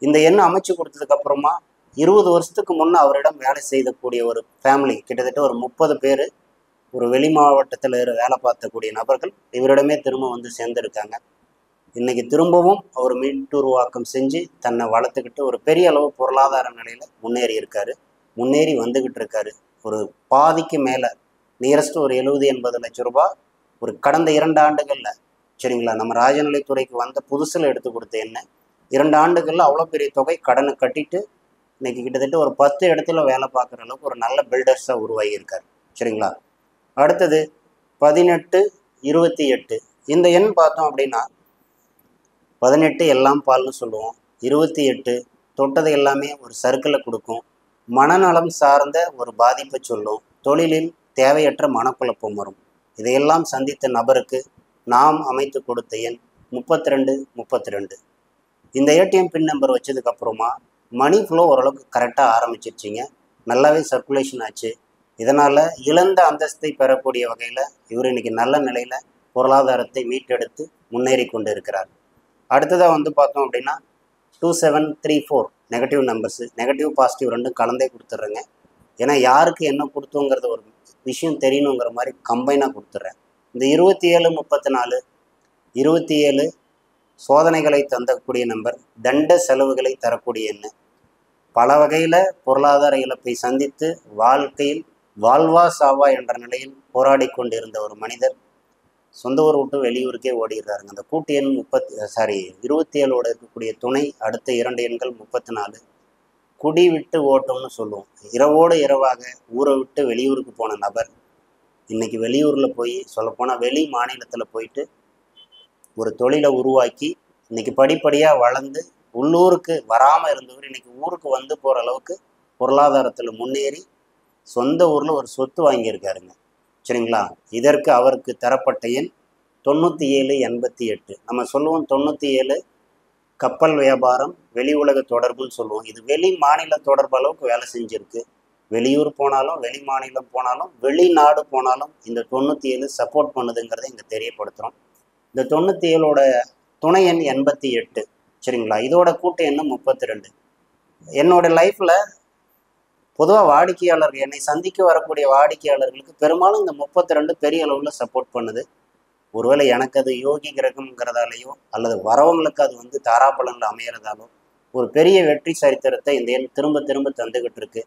இந்த எண்ணெய் அமைச்சு கொடுத்ததுக்கு அப்புறமா 20 வருஷத்துக்கு முன்னே அவரிடம் வேலை செய்யக்கூடிய ஒரு ஃபேமிலி, கிட்டத்தட்ட ஒரு 30 பேர், ஒரு வெளி மாவட்டத்தில் வேலை பார்த்தக்கூடிய நபர்கள் இவரிடமே திரும்ப வந்து சேர்ந்துருக்காங்க. இன்னைக்கு திரும்பவும் அவர் மீட்டுருவாக்கம் செஞ்சு தன்னை வளர்த்துக்கிட்டு ஒரு பெரிய அளவு பொருளாதார நிலையில் முன்னேறி இருக்காரு, முன்னேறி வந்துக்கிட்டு இருக்காரு. ஒரு பாதிக்கு மேலே, நியரஸ்ட் ஒரு 70-80 லட்சம் ரூபாய் ஒரு கடந்த 2 ஆண்டுகளில், சரிங்களா, நம்ம ராஜநிலைத்துறைக்கு வந்த புதுசில் எடுத்து கொடுத்த எண்ணெய் 2 ஆண்டுகளில் அவ்வளோ பெரிய தொகை கடனை கட்டிட்டு இன்னைக்கு கிட்டத்தட்ட ஒரு 10 இடத்துல வேலை பார்க்குற அளவுக்கு ஒரு நல்ல பில்டர்ஸாக உருவாகி இருக்கார். சரிங்களா? அடுத்தது 18-28 இந்த எண் பார்த்தோம் அப்படின்னா 18 எல்லாம் பால்னு சொல்லுவோம், 28 தொட்டது எல்லாமே ஒரு சர்க்கிளை கொடுக்கும், மனநலம் சார்ந்த ஒரு பாதிப்பை சொல்லும், தொழிலில் தேவையற்ற மனக்குழப்பம் வரும். இதையெல்லாம் சந்தித்த நபருக்கு நாம் அமைத்து கொடுத்த எண் 32-32. இந்த ஏடிஎம் பின் நம்பர் வச்சதுக்கப்புறமா மணி ஃப்ளோ ஓரளவுக்கு கரெக்டாக ஆரம்பிச்சிருச்சிங்க, நல்லாவே சர்க்குலேஷன் ஆச்சு. இதனால் இழந்த அந்தஸ்தை பெறக்கூடிய வகையில் இவர் இன்னைக்கு நல்ல நிலையில் பொருளாதாரத்தை மீட்டெடுத்து முன்னேறி கொண்டு இருக்கிறார். அடுத்ததாக வந்து பார்த்தோம் அப்படின்னா 2734 நெகட்டிவ் நம்பர்ஸு, நெகட்டிவ் பாசிட்டிவ் ரெண்டும் கலந்தே கொடுத்துட்றேங்க. ஏன்னா யாருக்கு என்ன கொடுத்தோங்கிறது ஒரு விஷயம் தெரியணுங்கிற மாதிரி கம்பைனாக கொடுத்துட்றேன். இந்த 27-34 27 சோதனைகளை தந்தக்கூடிய நம்பர், தண்ட செலவுகளை தரக்கூடிய எண்ணு. பல வகையில் பொருளாதார இழப்பை சந்தித்து வாழ்க்கையில் வாழ்வா சாவா என்ற நிலையில் போராடி கொண்டிருந்த ஒரு மனிதர் சொந்த ஊர் விட்டு வெளியூருக்கே ஓடிடுறாருங்க. அந்த கூட்டு எண் 27ஓட இருக்கக்கூடிய துணை அடுத்த 2 எண்கள் 34. குடி விட்டு ஓட்டம்னு சொல்லுவோம். இரவோடு இரவாக ஊரை விட்டு வெளியூருக்கு போன நபர் இன்னைக்கு வெளியூரில் போய், சொல்லப்போனால் வெளி மாநிலத்தில் போயிட்டு ஒரு தொழிலை உருவாக்கி இன்னைக்கு படிப்படியாக வளர்ந்து உள்ளூருக்கு வராமல் இருந்தவர் இன்னைக்கு ஊருக்கு வந்து போகிற அளவுக்கு பொருளாதாரத்தில் முன்னேறி சொந்த ஊரில் ஒரு சொத்து வாங்கியிருக்காருங்க. சரிங்களா? இதற்கு அவருக்கு தரப்பட்ட எண் 97-88. நம்ம சொல்லுவோம் 97 கப்பல் வியாபாரம், வெளி உலக தொடர்புன்னு சொல்லுவோம். இது வெளி மாநில தொடர்பு அளவுக்கு வேலை செஞ்சுருக்கு. வெளியூர் போனாலும், வெளி மாநிலம் போனாலும், வெளிநாடு போனாலும் இந்த 97 சப்போர்ட் பண்ணுதுங்கிறத இங்கே தெரியப்படுத்துகிறோம். இந்த 97ஓட துணை எண் 88. சரிங்களா? இதோட கூட்டு எண்ணு 32. என்னோட லைஃப்பில் பொதுவாக வாடிக்கையாளர், என்னை சந்திக்க வரக்கூடிய வாடிக்கையாளர்களுக்கு பெரும்பாலும் இந்த 32 பெரிய அளவில் சப்போர்ட் பண்ணுது. ஒருவேளை எனக்கு அது யோகி கிரகம்ங்கிறதாலேயோ அல்லது வரவங்களுக்கு அது வந்து தாராபலனில் அமையிறதாலோ ஒரு பெரிய வெற்றி சரித்திரத்தை இந்த எண் திரும்ப திரும்ப தந்துக்கிட்டு இருக்கு.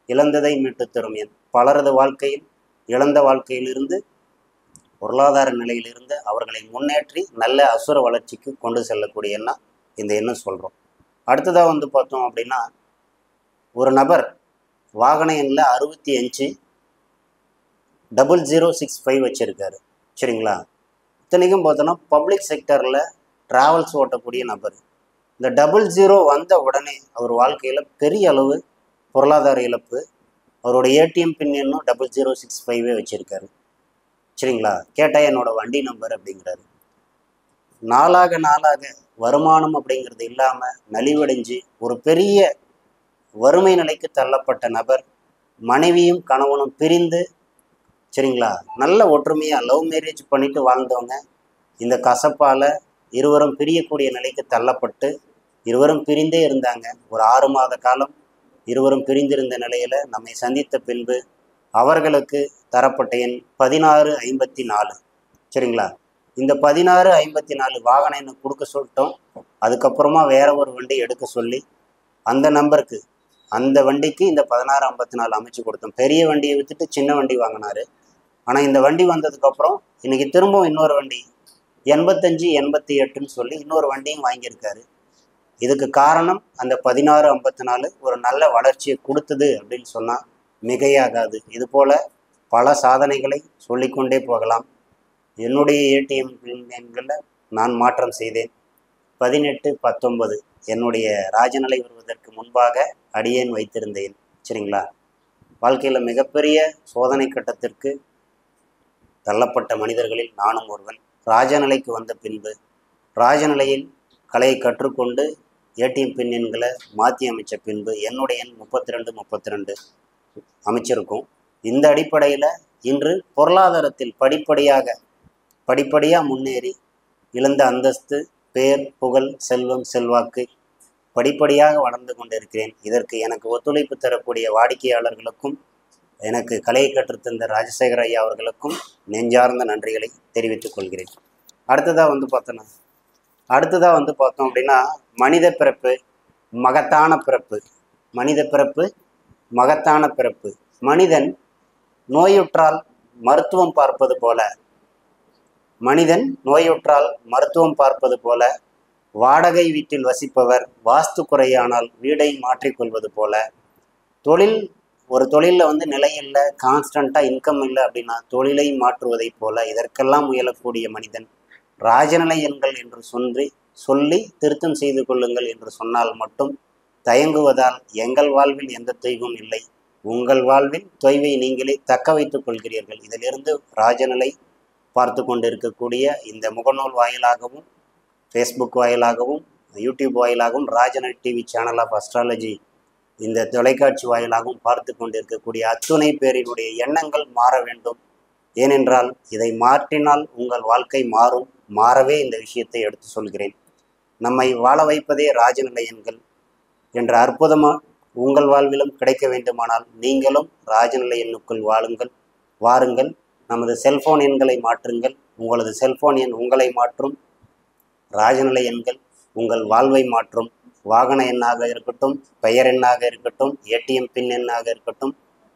இழந்ததை மீட்டு தரும் எண். பலரது வாழ்க்கையில் இழந்த வாழ்க்கையிலிருந்து, பொருளாதார நிலையிலிருந்து அவர்களை முன்னேற்றி நல்ல அசுர வளர்ச்சிக்கு கொண்டு செல்லக்கூடிய எண்ணா இந்த எண்ணம் சொல்கிறோம். அடுத்ததாக வந்து பார்த்தோம் அப்படின்னா, ஒரு நபர் வாகன எண்ணில் 65-0065 வச்சுருக்காரு. சரிங்களா? இத்தனைக்கும் பார்த்தோன்னா பப்ளிக் செக்டரில் ட்ராவல்ஸ் ஓட்டக்கூடிய நபர். இந்த 00 வந்த உடனே அவர் வாழ்க்கையில் பெரிய அளவு பொருளாதார இழப்பு. அவரோட ஏடிஎம் பின் எண்ணும் 0065 வச்சுருக்காரு. சரிங்களா? கேட்டால் என்னோட வண்டி நம்பர் அப்படிங்கிறாரு. நாளாக நாளாக வருமானம் அப்படிங்கிறது இல்லாமல் நலிவடைஞ்சு ஒரு பெரிய வறுமை நிலைக்கு தள்ளப்பட்ட நபர், மனைவியும் கணவனும் பிரிந்து, சரிங்களா, நல்ல ஒற்றுமையாக லவ் மேரேஜ் பண்ணிட்டு வாழ்ந்தவங்க இந்த கசப்பால் இருவரும் பிரியக்கூடிய நிலைக்கு தள்ளப்பட்டு இருவரும் பிரிந்தே இருந்தாங்க. ஒரு 6 மாத காலம் இருவரும் பிரிந்திருந்த நிலையில் நம்மை சந்தித்த பின்பு அவர்களுக்கு தரப்பட்ட எண் 16-54. சரிங்களா? இந்த 1654 வாகனம் எனக்கு கொடுக்க சொல்லிட்டோம். அதுக்கப்புறமா வேற ஒரு வண்டி எடுக்க சொல்லி அந்த நம்பருக்கு அந்த வண்டிக்கு இந்த 1654 அமைச்சு கொடுத்தோம். பெரிய வண்டியை வித்துட்டு சின்ன வண்டி வாங்கினாரு. ஆனால் இந்த வண்டி வந்ததுக்கப்புறம் இன்னைக்கு திரும்பவும் இன்னொரு வண்டி 85 88ன்னு சொல்லி இன்னொரு வண்டியும் வாங்கியிருக்காரு. இதுக்கு காரணம் அந்த 1654 ஒரு நல்ல வளர்ச்சியை கொடுத்தது அப்படின்னு சொன்னால் மிகையாகாது. இது போல பல சாதனைகளை சொல்லிக்கொண்டே போகலாம். என்னுடைய ஏடிஎம் எண்களில் நான் மாற்றம் செய்தேன். 18 19 என்னுடைய ராஜநிலை வருவதற்கு முன்பாக அடியேன் வைத்திருந்தேன். சரிங்களா? வாழ்க்கையில் மிகப்பெரிய சோதனை கட்டத்திற்கு தள்ளப்பட்ட மனிதர்களில் நானும் ஒருவன். ராஜநிலைக்கு வந்த பின்பு ராஜநிலையில் கலையை கற்றுக்கொண்டு ஏடிஎம் பின் எண்களை மாற்றி அமைச்ச பின்பு என்னுடைய எண் 32 32 அமைச்சிருக்கும். இந்த அடிப்படையில் இன்று பொருளாதாரத்தில் படிப்படியாக முன்னேறி இழந்த அந்தஸ்து, பேர், புகழ், செல்வம், செல்வாக்கு படிப்படியாக வளர்ந்து கொண்டிருக்கிறேன். இதற்கு எனக்கு ஒத்துழைப்பு தரக்கூடிய வாடிக்கையாளர்களுக்கும் எனக்கு கலையை கற்றுத்தந்த ராஜசேகர ஐயா அவர்களுக்கும் நெஞ்சார்ந்த நன்றிகளை தெரிவித்துக் கொள்கிறேன். அடுத்ததாக வந்து பார்த்தோம் அப்படின்னா மனித பிறப்பு மகத்தான பிறப்பு. மனிதன் நோயுற்றால் மருத்துவம் பார்ப்பது போல வாடகை வீட்டில் வசிப்பவர் வாஸ்து குறையானால் வீடை மாற்றிக்கொள்வது போல ஒரு தொழிலில் வந்து நிலையில்லை, கான்ஸ்டண்ட்டாக இன்கம் இல்லை அப்படின்னா தொழிலை மாற்றுவதை போல இதற்கெல்லாம் முயலக்கூடிய மனிதன் ராஜநிலை எண்கள் என்று சொல்லி திருத்தம் செய்து கொள்ளுங்கள் என்று சொன்னால் மட்டும் தயங்குவதால் எங்கள் வாழ்வில் எந்த தொய்வும் இல்லை. உங்கள் வாழ்வில் தொய்வை நீங்களே தக்க வைத்துக் கொள்கிறீர்கள். இதிலிருந்து ராஜநிலை பார்த்து கொண்டு இருக்கக்கூடிய இந்த முகநூல் வாயிலாகவும் ஃபேஸ்புக் வாயிலாகவும் யூடியூப் வாயிலாகவும் Rajanilai TV channel of astrology இந்த தொலைக்காட்சி வாயிலாகவும் பார்த்து கொண்டு இருக்கக்கூடிய அத்துணை பேரினுடைய எண்ணங்கள் மாற வேண்டும். ஏனென்றால் இதை மாற்றினால் உங்கள் வாழ்க்கை மாறும். மாறவே இந்த விஷயத்தை எடுத்து சொல்கிறேன். நம்மை வாழ வைப்பதே ராஜநிலை எண்கள் என்ற அற்புதமாக உங்கள் வாழ்விலும் கிடைக்க வேண்டுமானால் நீங்களும் ராஜநிலை எண்ணுக்குள் வாருங்கள். நமது செல்போன் எண்களை மாற்றுங்கள். உங்களது செல்போன் எண் உங்களை மாற்றும். ராஜநிலை எண்கள் உங்கள் வாழ்வை மாற்றும். வாகன எண்ணாக இருக்கட்டும், பெயர் எண்ணாக இருக்கட்டும், ஏடிஎம் பின் எண்ணாக இருக்கட்டும்,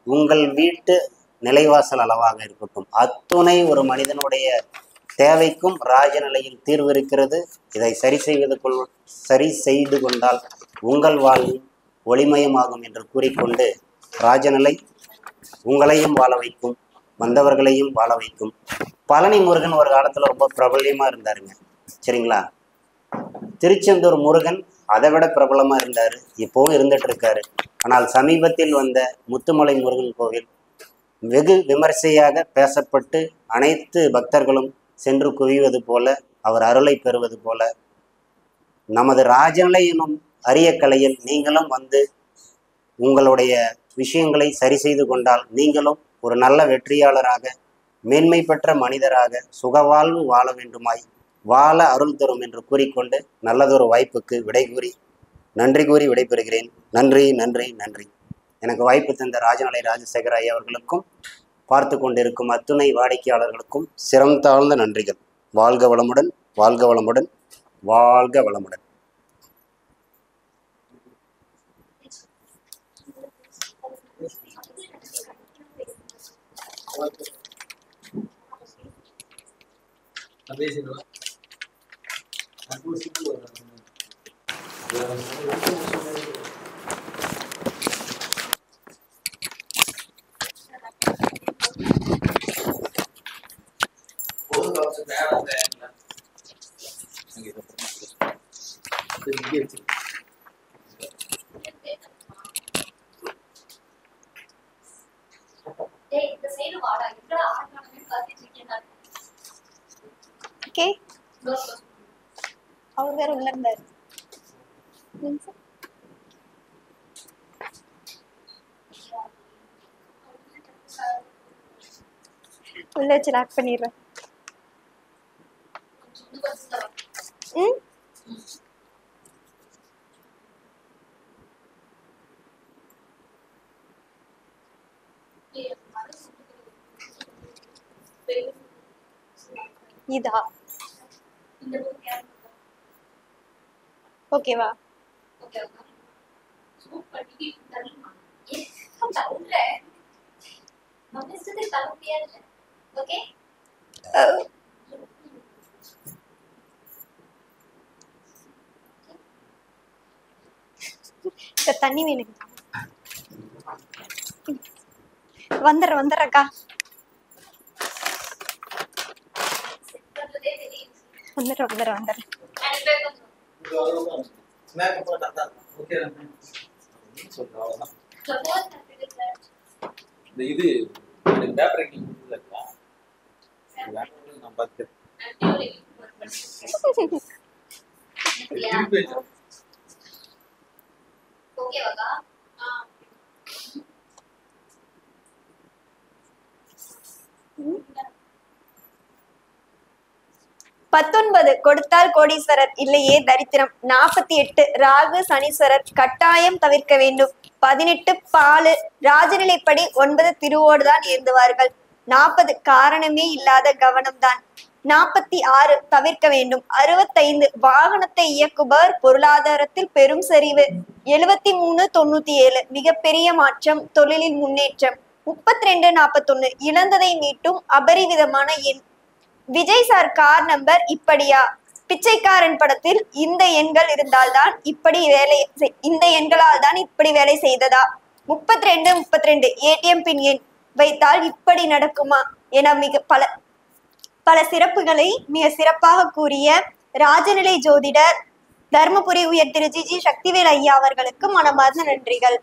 உங்கள் வீட்டு நிலைவாசல் அளவாக இருக்கட்டும், அத்துணை ஒரு மனிதனுடைய தேவைக்கும் ராஜநிலையில் தீர்வு இருக்கிறது. இதை சரி செய்து கொண்டால் உங்கள் வாழ்வும் ஒளிமயமாகும் என்று கூறிக்கொண்டு ராஜநிலை உங்களையும் வாழ வைக்கும், வந்தவர்களையும் வாழ வைக்கும். பழனி முருகன் ஒரு காலத்தில் ரொம்ப பிரபல்யமாக இருந்தாருங்க. சரிங்களா? திருச்செந்தூர் முருகன் அதை விட பிரபலமாக இருந்தார். இப்போவும் இருந்துட்டு இருக்காரு. ஆனால் சமீபத்தில் வந்த முத்துமலை முருகன் கோவில் வெகு விமர்சையாக பேசப்பட்டு அனைத்து பக்தர்களும் சென்று குவிவது போல, அவர் அருளை பெறுவது போல, நமது ராஜநிலை எனும் அரிய கலையில் நீங்களும் வந்து உங்களுடைய விஷயங்களை சரி செய்து கொண்டால் நீங்களும் ஒரு நல்ல வெற்றியாளராக, மேன்மை பெற்ற மனிதராக சுகவாழ்வு வாழ வேண்டுமாய் வாழ அருள் தரும் என்று கூறிக்கொண்டு நல்லதொரு வாய்ப்புக்கு நன்றி கூறி விடைபெறுகிறேன். நன்றி. எனக்கு வாய்ப்பு தந்த ராஜநிலை ராஜசேகர ஐயா அவர்களுக்கும் பார்த்து கொண்டிருக்கும் அத்துணை வாடிக்கையாளர்களுக்கும் சிரம் தாழ்ந்த நன்றிகள். வாழ்க வளமுடன், வாழ்க வளமுடன், வாழ்க வளமுடன். ஓகே, அவர் வேற உள்ள இருந்தாரு. உள்ள வச்சு லாக் பண்ணிடுறேன். இதா ஓகேவா? தண்ணி வேணும். வந்துடுறேன்க்கா. வந்துடுறேன். இது கொடுத்தால் கோடீஸ்வரர், இல்லையே தரித்திரம். 48 ராகு சனீஸ்வரர் கட்டாயம் தவிர்க்க வேண்டும். 18 பாலு ராஜநிலைப்படி 9 திருவோடுதான் ஏந்துவார்கள். 40 காரணமே இல்லாத கவனம்தான். 46 தவிர்க்க வேண்டும். 65 வாகனத்தை இயக்குபவர் பொருளாதாரத்தில் பெரும் சரிவு. 73 97 மிகப்பெரிய மாற்றம், தொழிலில் முன்னேற்றம். 32 41 இழந்ததை மீட்டும் அபரிவிதமான எண். விஜய் சார் கார் நம்பர் இப்படியா? பிச்சைக்காரன் படத்தில் இந்த எண்கள் இருந்தால்தான் இப்படி வேலை, இந்த எண்களால் தான் இப்படி வேலை செய்ததா? 32 32 ஏடிஎம் பின் எண் வைத்தால் இப்படி நடக்குமா என மிக பல சிறப்புகளை மிக சிறப்பாக கூறிய ராஜநிலை ஜோதிடர் தர்மபுரி உயர் திரு ஜி சக்திவேல் ஐயா அவர்களுக்கு மனமார்ந்த நன்றிகள்.